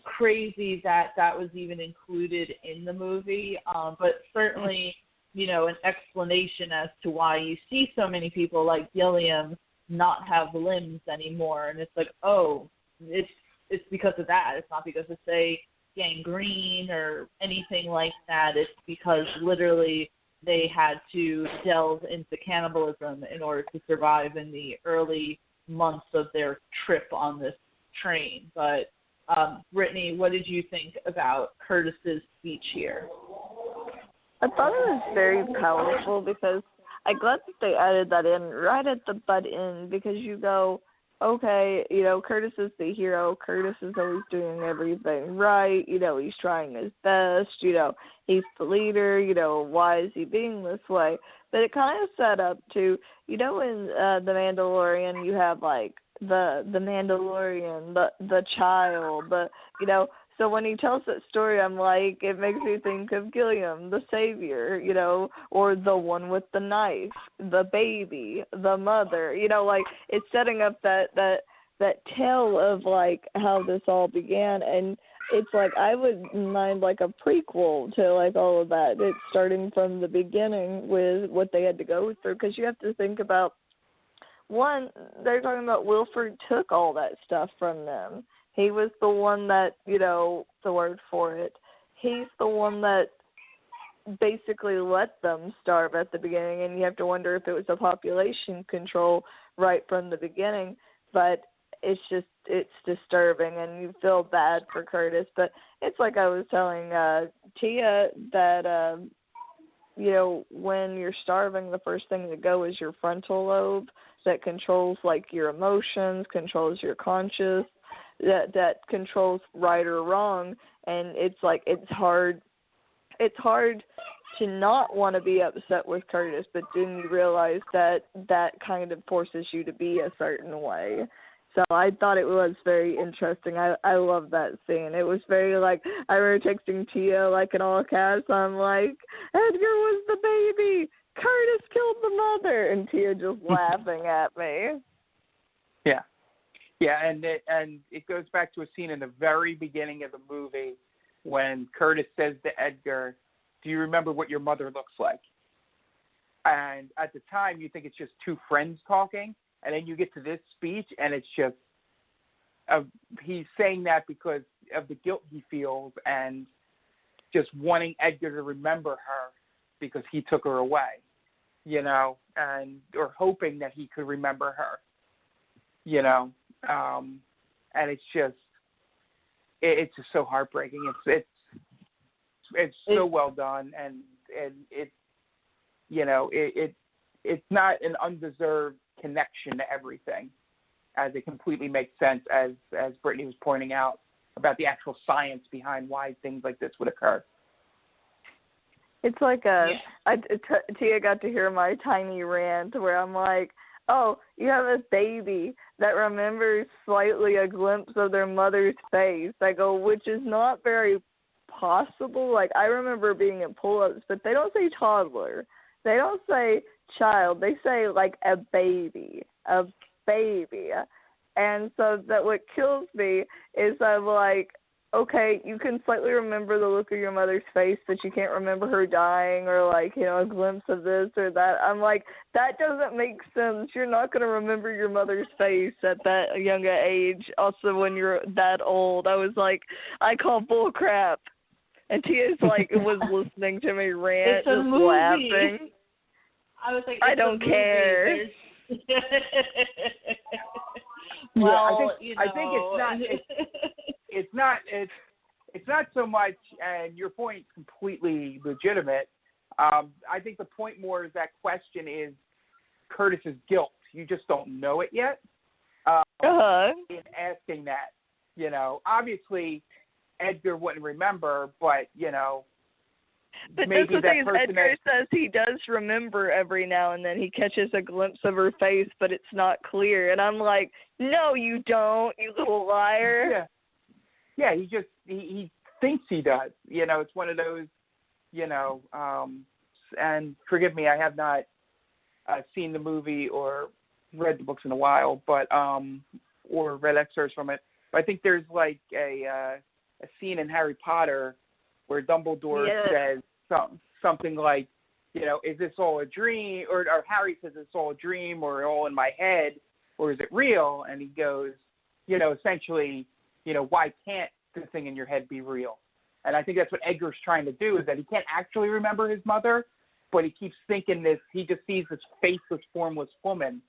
crazy that was even included in the movie, but certainly an explanation as to why you see so many people like Gilliam not have limbs anymore, and it's like, oh, it's because of that. It's not because of, say, gangrene or anything like that. It's because literally they had to delve into cannibalism in order to survive in the early months of their trip on this train. But Brittany, what did you think about Curtis's speech here? I thought it was very powerful because I'm glad that they added that in right at the butt end, because you go, okay, Curtis is the hero. Curtis is always doing everything right. He's trying his best. He's the leader. Why is he being this way? But it kind of set up to, in The Mandalorian, you have, like, the Mandalorian, the child, so when he tells that story, I'm like, it makes me think of Gilliam, the savior, or the one with the knife, the baby, the mother, like, it's setting up that tale of, like, how this all began, and it's like, I would mind, like, a prequel to, like, all of that. It's starting from the beginning with what they had to go through, because you have to think about, one, they're talking about Wilford took all that stuff from them. He was the one that, the word for it, he's the one that basically let them starve at the beginning, and you have to wonder if it was a population control right from the beginning, but it's disturbing, and you feel bad for Curtis. But it's like I was telling Tia that, when you're starving, the first thing to go is your frontal lobe that controls, like, your emotions, controls your conscious, that controls right or wrong, and it's like it's hard to not want to be upset with Curtis, but then you realize that kind of forces you to be a certain way. So I thought it was very interesting. I love that scene. It was very, like, I remember texting Tia, like, in all caps. I'm like, Edgar was the baby. Curtis killed the mother, and Tia just laughing at me. Yeah. Yeah, and it goes back to a scene in the very beginning of the movie when Curtis says to Edgar, do you remember what your mother looks like? And at the time, you think it's just two friends talking, and then you get to this speech, and it's just, he's saying that because of the guilt he feels and just wanting Edgar to remember her because he took her away, or hoping that he could remember her, and it's just so heartbreaking. It's so well done, and it's not an undeserved connection to everything, as it completely makes sense, as Brittany was pointing out about the actual science behind why things like this would occur. It's like Tia got to hear my tiny rant where I'm like, oh, you have a baby that remembers slightly a glimpse of their mother's face. I go, which is not very possible. Like, I remember being in pull-ups, but they don't say toddler. They don't say child. They say, like, a baby. And so that what kills me is I'm like, okay, you can slightly remember the look of your mother's face, but you can't remember her dying or, like, a glimpse of this or that. I'm like, that doesn't make sense. You're not going to remember your mother's face at that young age. Also, when you're that old, I was like, I call bull crap. And Tia's like, was listening to me rant, just laughing. I was like, I don't care. Well, I think it's not so much, and your point's completely legitimate. I think the point more is that question is Curtis's guilt. You just don't know it yet. In asking that, obviously Edgar wouldn't remember, but But maybe that's the thing is, Edgar says he does remember every now and then. He catches a glimpse of her face, but it's not clear. And I'm like, no, you don't, you little liar. Yeah, he thinks he does. It's one of those, and forgive me, I have not seen the movie or read the books in a while, but or read excerpts from it. But I think there's like a scene in Harry Potter where Dumbledore says something like, is this all a dream? Or Harry says it's all a dream or all in my head, or is it real? And he goes, essentially, why can't the thing in your head be real? And I think that's what Edgar's trying to do, is that he can't actually remember his mother, but he keeps thinking this, he just sees this faceless, formless woman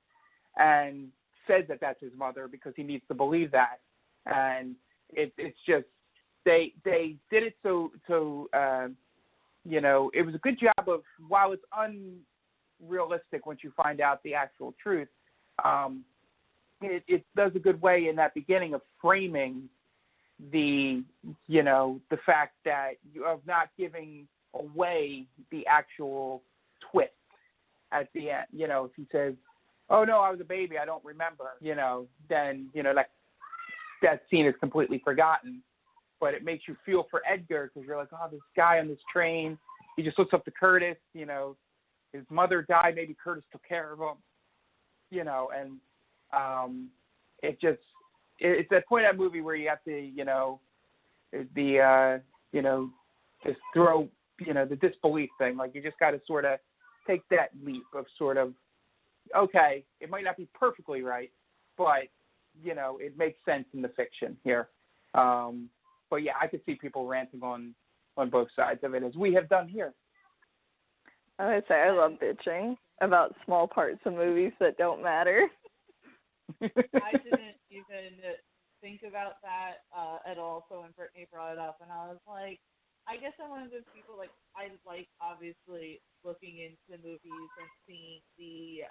and says that that's his mother because he needs to believe that. And it's just, they did it so it was a good job of, while it's realistic once you find out the actual truth. It does a good way in that beginning of framing the fact that of not giving away the actual twist at the end. If he says, "Oh no, I was a baby, I don't remember," then that scene is completely forgotten. But it makes you feel for Edgar because you're like, oh, this guy on this train, he just looks up to Curtis. His mother died, maybe Curtis took care of him. And it's that point of that movie where you have to, just throw, the disbelief thing. Like you just got to sort of take that leap of sort of, okay, it might not be perfectly right, but, it makes sense in the fiction here. But yeah, I could see people ranting on both sides of it, as we have done here. I would say I love bitching about small parts of movies that don't matter. I didn't even think about that at all. So when Brittany brought it up, and I was like, I guess I'm one of those people, like, I like obviously looking into movies and seeing the,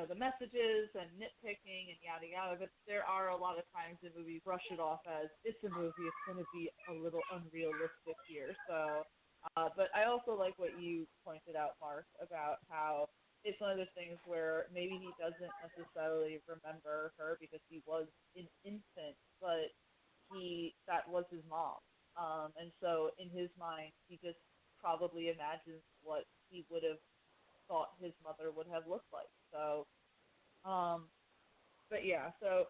the messages and nitpicking and yada yada, but there are a lot of times in movies brush it off as, it's a movie, it's going to be a little unrealistic here. So, but I also like what you pointed out, Mark, about how it's one of those things where maybe he doesn't necessarily remember her because he was an infant, but that was his mom. And so in his mind, he just probably imagines what he would have thought his mother would have looked like. So, but yeah, so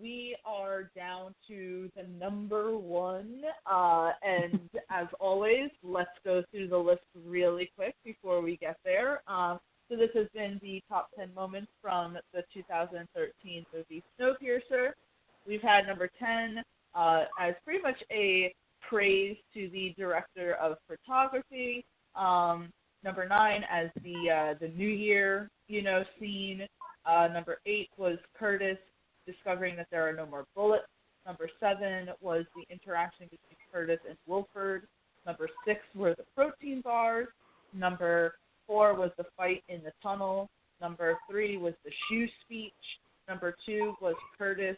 we are down to the number one. And as always, let's go through the list really quick before we get there. So this has been the top 10 moments from the 2013 movie Snowpiercer. We've had number 10 as pretty much a praise to the director of photography. Number 9 as the New Year, scene. Number 8 was Curtis discovering that there are no more bullets. Number 7 was the interaction between Curtis and Wilford. Number 6 were the protein bars. Number 4 was the fight in the tunnel. Number 3 was the shoe speech. Number 2 was Curtis,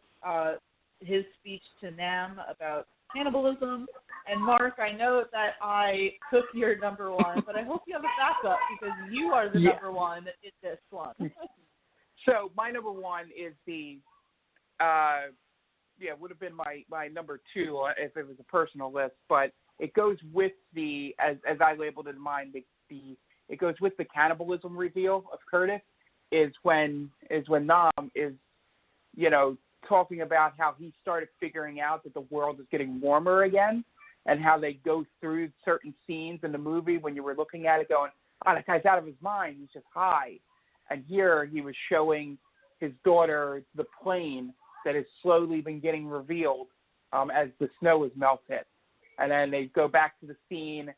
his speech to Nam about cannibalism. And Mark, I know that I took your number 1, but I hope you have a backup because you are the number 1 in this one. So my number 1 is the, would have been my number 2 if it was a personal list, but it goes with the, as I labeled it in mine, it goes with the cannibalism reveal of Curtis is when Nam is, talking about how he started figuring out that the world is getting warmer again and how they go through certain scenes in the movie when you were looking at it going, oh, that guy's out of his mind. He's just high. And here he was showing his daughter the plane that has slowly been getting revealed as the snow is melted. And then they go back to the scene,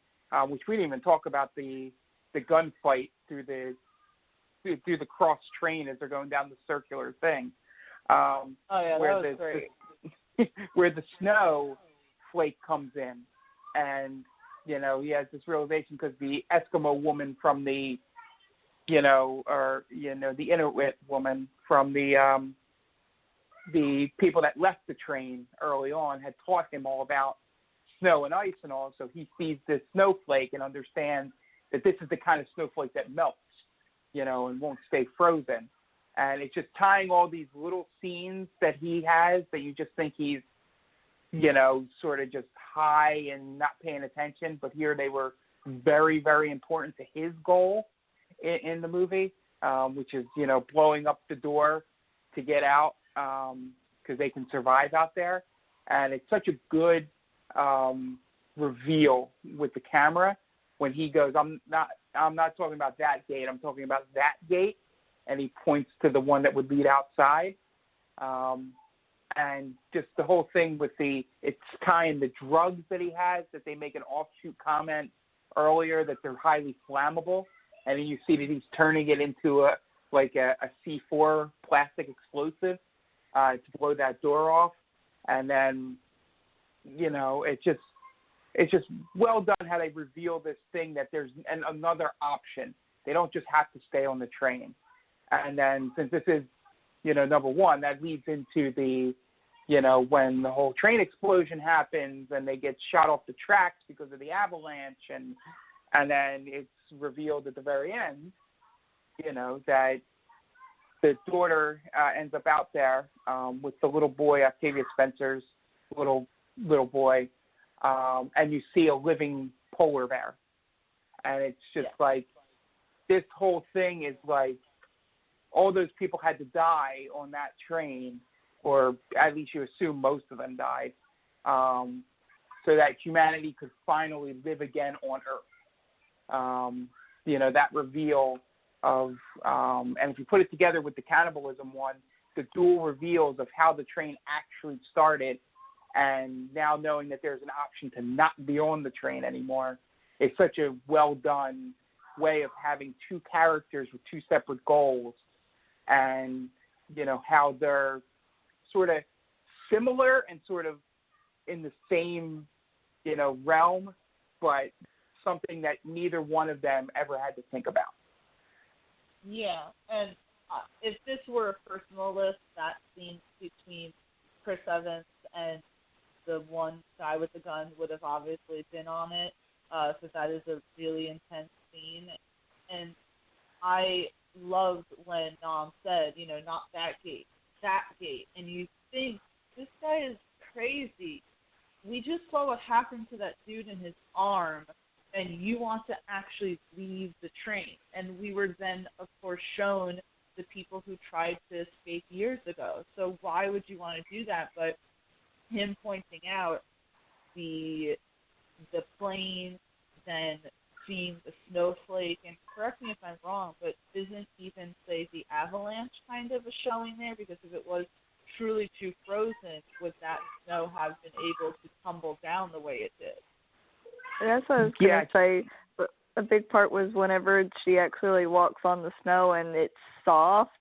which we didn't even talk about, the gunfight through the cross train as they're going down the circular thing. That was great. Where the snow flake comes in, and he has this realization because the Eskimo woman from the, the Inuit woman from the people that left the train early on had taught him all about snow and ice and all. So he sees this snowflake and understands that this is the kind of snowflake that melts, and won't stay frozen. And it's just tying all these little scenes that he has that you just think he's, sort of just high and not paying attention. But here they were very, very important to his goal in the movie, which is, blowing up the door to get out because they can survive out there. And it's such a good reveal with the camera when he goes, I'm not talking about that gate, I'm talking about that gate. And he points to the one that would lead outside. And just the whole thing with it's tying the drugs that he has, that they make an offshoot comment earlier that they're highly flammable. And then you see that he's turning it into a C4 plastic explosive to blow that door off. And then, it's just well done how they reveal this thing that there's another option. They don't just have to stay on the train. And then since this is, number one, that leads into the, when the whole train explosion happens and they get shot off the tracks because of the avalanche, and then it's revealed at the very end, that the daughter ends up out there with the little boy, Octavia Spencer's little boy, and you see a living polar bear. And it's just like, this whole thing is like, all those people had to die on that train, or at least you assume most of them died, so that humanity could finally live again on Earth. That reveal of, and if you put it together with the cannibalism one, the dual reveals of how the train actually started, and now knowing that there's an option to not be on the train anymore, it's such a well done way of having two characters with two separate goals, and how they're sort of similar and sort of in the same realm, but something that neither one of them ever had to think about. Yeah, and if this were a personal list, that scene between Chris Evans and the one guy with the gun would have obviously been on it, so that is a really intense scene. And I loved when Nam said, not that gate, that gate. And you think, this guy is crazy. We just saw what happened to that dude in his arm, and you want to actually leave the train. And we were then, of course, shown the people who tried to escape years ago. So why would you want to do that? But him pointing out the plane, then seeing the snowflake, and correct me if I'm wrong, but isn't even, say, the avalanche kind of a showing there? Because if it was truly too frozen, would that snow have been able to tumble down the way it did? That's what I was going to say. But a big part was whenever she actually walks on the snow and it's soft,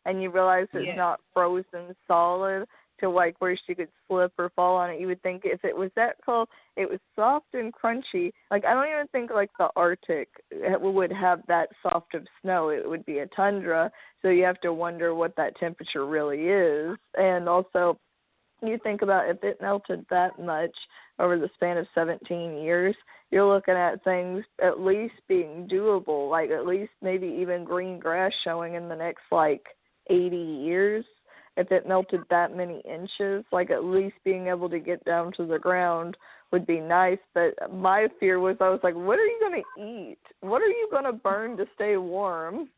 and you realize it's not frozen solid to like where she could slip or fall on it. You would think if it was that cold, it was soft and crunchy. Like, I don't even think like the Arctic would have that soft of snow. It would be a tundra, so you have to wonder what that temperature really is. And also, you think about if it melted that much over the span of 17 years, you're looking at things at least being doable, like at least maybe even green grass showing in the next like 80 years. If it melted that many inches, like at least being able to get down to the ground would be nice. But my fear was, I was like, what are you going to eat? What are you going to burn to stay warm?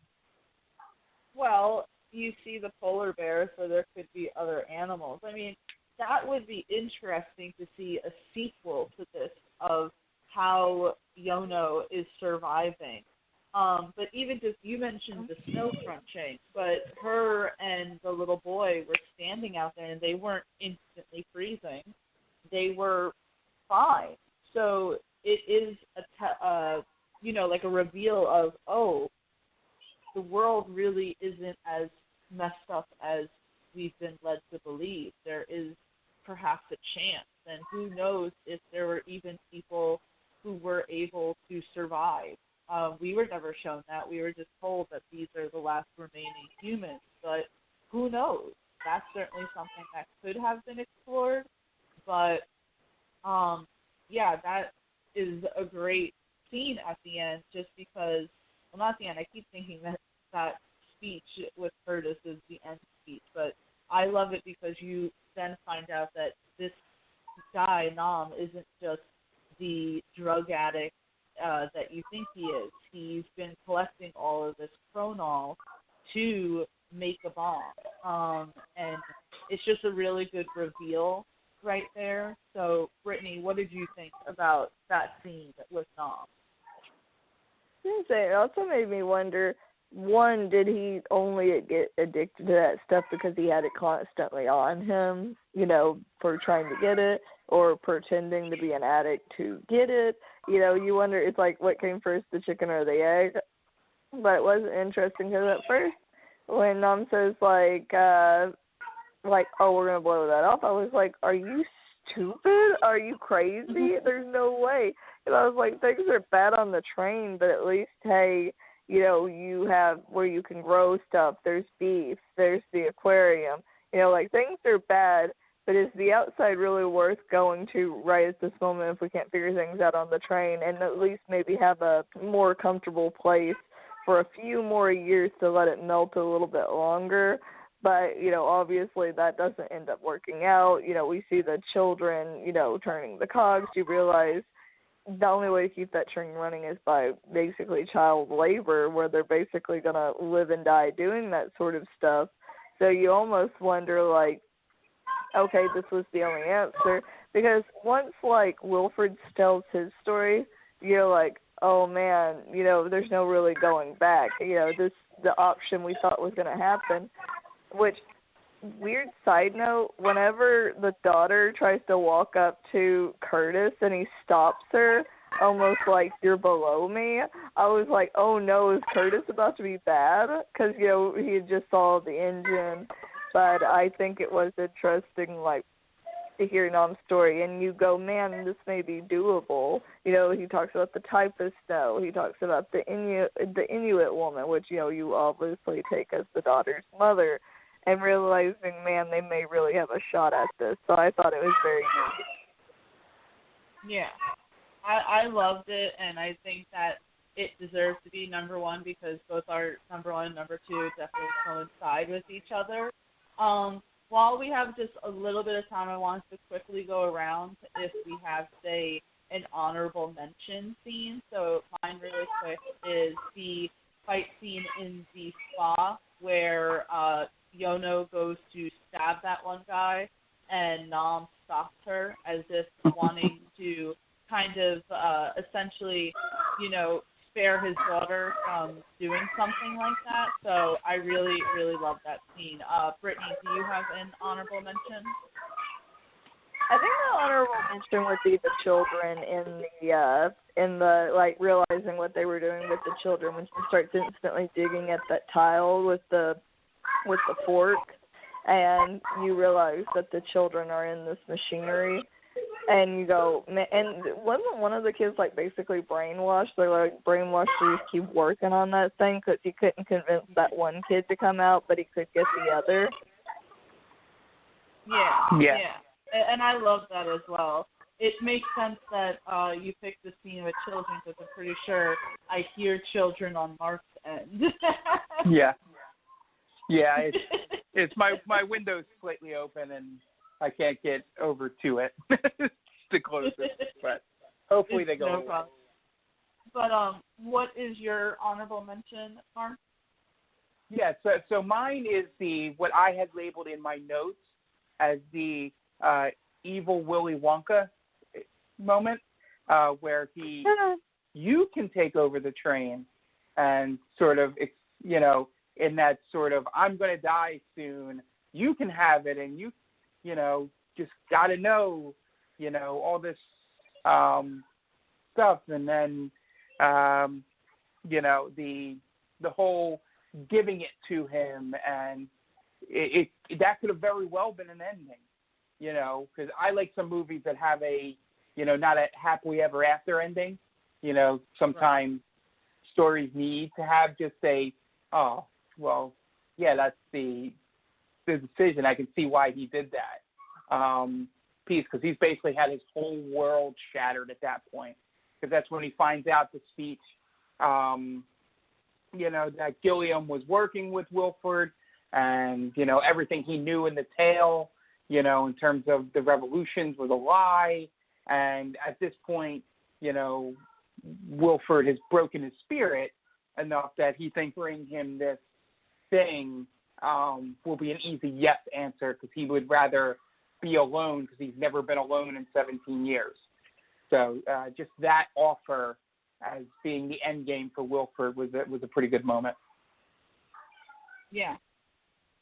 Well, you see the polar bear, so there could be other animals. I mean, that would be interesting to see a sequel to this of how Yono is surviving. But even just, you mentioned the snow crunching, but her and the little boy were standing out there and they weren't instantly freezing. They were fine. So it is like a reveal of, oh, the world really isn't as messed up as we've been led to believe. There is perhaps a chance, and who knows if there were even people who were able to survive. We were never shown that. We were just told that these are the last remaining humans, but who knows? That's certainly something that could have been explored, but that is a great scene at the end, just because, well, not the end, I keep thinking that speech with Curtis is the end speech, but I love it because you then find out that this guy, Nam, isn't just the drug addict that you think he is. He's been collecting all of this chronol to make a bomb. And it's just a really good reveal right there. So, Brittany, what did you think about that scene with Nam? It also made me wonder, one, did he only get addicted to that stuff because he had it constantly on him, for trying to get it, or pretending to be an addict to get it? You wonder, it's like, what came first, the chicken or the egg? But it was interesting because at first, when Nam says, oh, we're going to blow that up, I was like, are you stupid? Are you crazy? There's no way. And I was like, things are bad on the train, but at least, hey, you have where you can grow stuff. There's beef. There's the aquarium. Like, things are bad, but is the outside really worth going to right at this moment if we can't figure things out on the train, and at least maybe have a more comfortable place for a few more years to let it melt a little bit longer? But, obviously that doesn't end up working out. We see the children, turning the cogs. You realize the only way to keep that train running is by basically child labor, where they're basically going to live and die doing that sort of stuff. So you almost wonder, like, okay, this was the only answer. Because once, like, Wilford tells his story, you're like, oh, man, there's no really going back. The option we thought was going to happen, which, weird side note, whenever the daughter tries to walk up to Curtis and he stops her, almost like, you're below me, I was like, oh no, is Curtis about to be bad? Because, he had just saw the engine. But I think it was interesting, like, to hear Nom's story, and you go, man, this may be doable. He talks about the type of snow. He talks about the Inuit woman, which, you obviously take as the daughter's mother, and realizing, man, they may really have a shot at this. So I thought it was very good. Yeah. I loved it, and I think that it deserves to be number one because both our number one and number two definitely coincide with each other. While we have just a little bit of time, I want to quickly go around if we have, say, an honorable mention scene. So mine really quick is the fight scene in the spa where Yono goes to stab that one guy and Nom stops her as if wanting to kind of essentially, spare his daughter from doing something like that. So I really, really love that scene. Brittany, do you have an honorable mention? I think the honorable mention would be the children in the like realizing what they were doing with the children when she starts instantly digging at that tile with the fork, and you realize that the children are in this machinery. And you go, and wasn't one of the kids, like, basically brainwashed? They're, like, brainwashed to just keep working on that thing because he couldn't convince that one kid to come out, but he could get the other. Yeah. And I love that as well. It makes sense that you picked the scene with children because I'm pretty sure I hear children on Mark's end. Yeah, it's my window's slightly open and I can't get over to it to close it, but hopefully they go no away. problem. But what is your honorable mention, Mark? Yeah, so mine is what I had labeled in my notes as the evil Willy Wonka moment, where you can take over the train and sort of, in that sort of, I'm going to die soon, you can have it, and you just got to know, all this stuff. And then, the whole giving it to him, and it that could have very well been an ending, because I like some movies that have a, not a happily ever after ending. Sometimes stories need to have just a, oh, well, yeah, that's the decision. I can see why he did that piece, because he's basically had his whole world shattered at that point, because that's when he finds out the speech, that Gilliam was working with Wilford, and, everything he knew in the tale, in terms of the revolutions was a lie. And at this point, Wilford has broken his spirit enough that he thinks bring him this thing will be an easy yes answer, because he would rather be alone, because he's never been alone in 17 years. So just that offer as being the end game for Wilford was a pretty good moment. Yeah,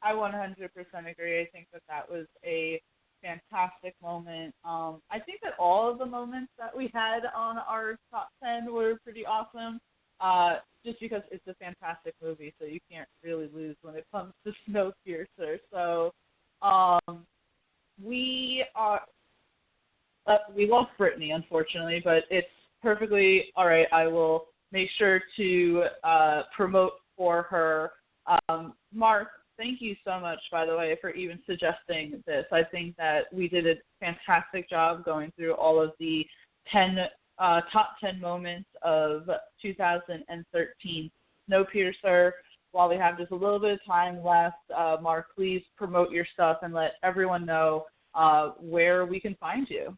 I 100% agree. I think that was a fantastic moment. I think that all of the moments that we had on our top 10 were pretty awesome, just because it's a fantastic movie, so you can't really lose when it comes to Snowpiercer. So we lost Brittany, unfortunately, but it's perfectly all right. I will make sure to promote for her. Mark, thank you so much, by the way, for even suggesting this. I think that we did a fantastic job going through all of the top 10 moments of 2013 Snowpiercer. While we have just a little bit of time left, Mark, please promote your stuff and let everyone know where we can find you.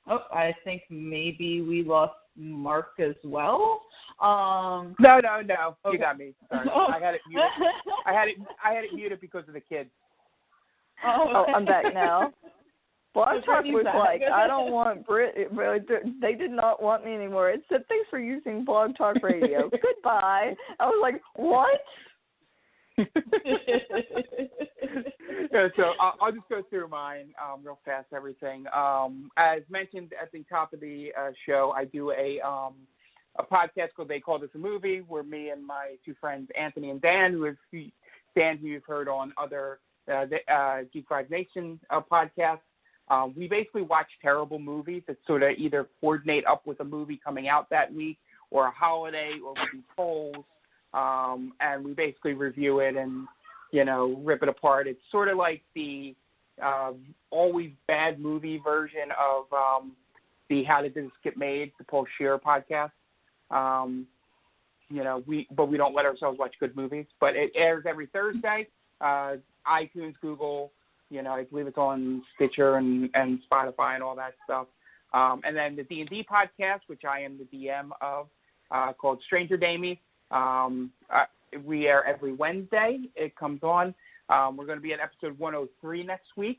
Oh, I think maybe we lost Mark as well. No. Okay. You got me. Sorry. Oh. I had it muted. I had it muted because of the kids. Oh, I'm back now. Blog Talk Brittany's was back. like, I don't want they did not want me anymore. It said, thanks for using Blog Talk Radio. Goodbye. I was like, what? Yeah, so I'll just go through mine real fast, everything. As mentioned at the top of the show, I do a podcast called They Call This a Movie, where me and my two friends, Anthony and Dan, who you've heard on other Geek Vibe Nation podcasts, we basically watch terrible movies that sort of either coordinate up with a movie coming out that week or a holiday, or we do polls, and we basically review it and, rip it apart. It's sort of like the always bad movie version of the How Did This Get Made, the Paul Scheer podcast. We don't let ourselves watch good movies. But it airs every Thursday, iTunes, Google, I believe it's on Stitcher and Spotify and all that stuff. And then the D&D podcast, which I am the DM of, called Stranger Damies. We air every Wednesday. It comes on. We're going to be at episode 103 next week.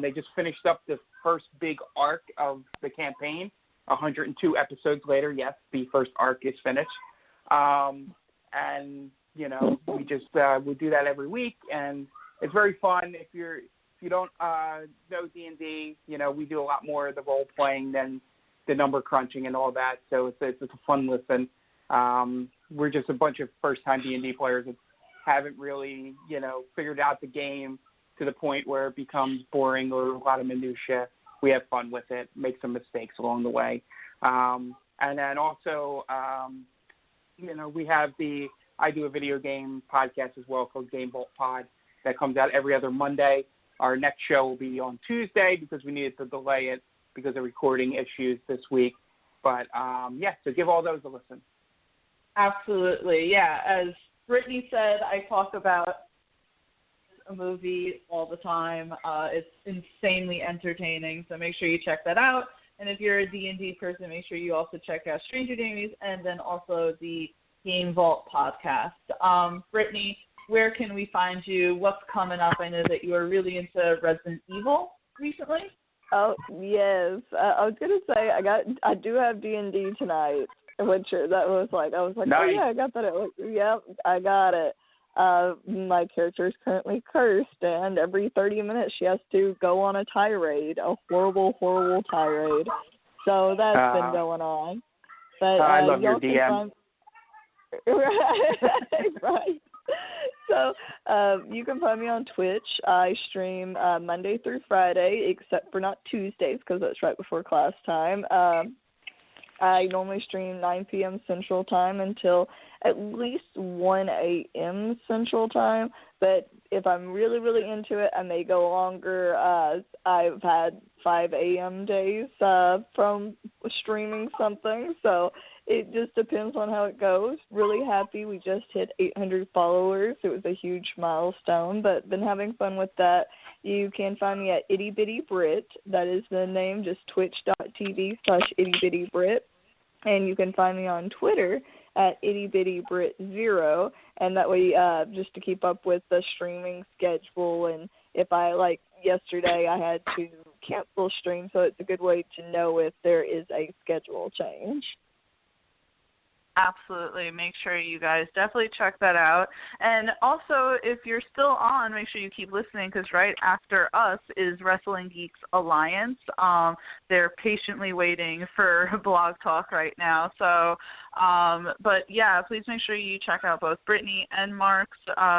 They just finished up the first big arc of the campaign. 102 episodes later, yes, the first arc is finished. We just we do that every week, and it's very fun. If you don't know D&D, we do a lot more of the role playing than the number crunching and all that. So it's a fun listen. We're just a bunch of first-time D&D players that haven't really, figured out the game to the point where it becomes boring or a lot of minutia. We have fun with it, make some mistakes along the way. And then also, I do a video game podcast as well called Game Vault Pod that comes out every other Monday. Our next show will be on Tuesday because we needed to delay it because of recording issues this week. But, so give all those a listen. Absolutely, yeah. As Brittany said, I talk about a movie all the time. It's insanely entertaining, so make sure you check that out. And if you're a D&D person, make sure you also check out Stranger Damies and then also the Game Vault podcast. Brittany, where can we find you? What's coming up? I know that you are really into Resident Evil recently. Oh, yes. I was going to say I do have D&D tonight. Which I was like, nice. Oh yeah, I got that. Yep, I got it. My character is currently cursed, and every 30 minutes she has to go on a tirade, a horrible, horrible tirade. So that's been going on. But I love your DM. Right. So you can find me on Twitch. I stream Monday through Friday, except for not Tuesdays because that's right before class time. I normally stream 9 p.m. Central Time until at least 1 a.m. Central Time. But if I'm really, really into it, I may go longer. I've had 5 a.m. days from streaming something. So it just depends on how it goes. Really happy. We just hit 800 followers. It was a huge milestone, but been having fun with that. You can find me at Itty Bitty Brit. That is the name, just twitch.tv/Itty Bitty Brit. And you can find me on Twitter at Itty Bitty Brit 0. And that way, just to keep up with the streaming schedule. And if like yesterday, I had to cancel stream, so it's a good way to know if there is a schedule change. Absolutely. Make sure you guys definitely check that out. And also, if you're still on, make sure you keep listening because right after us is Wrestling Geeks Alliance. They're patiently waiting for Blog Talk right now. So, but yeah, please make sure you check out both Brittany and Mark's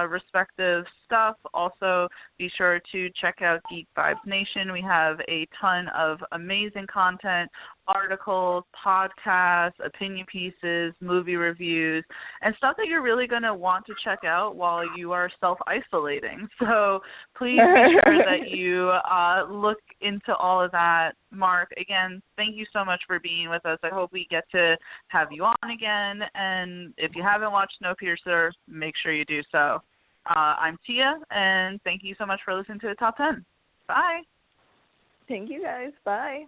respective stuff. Also, be sure to check out Geek Vibes Nation. We have a ton of amazing content articles, podcasts, opinion pieces, movie reviews, and stuff that you're really going to want to check out while you are self-isolating. So please be sure that you look into all of that. Mark, again, thank you so much for being with us. I hope we get to have you on again. And if you haven't watched Snowpiercer, make sure you do so. I'm Tia, and thank you so much for listening to the Top 10. Bye. Thank you, guys. Bye.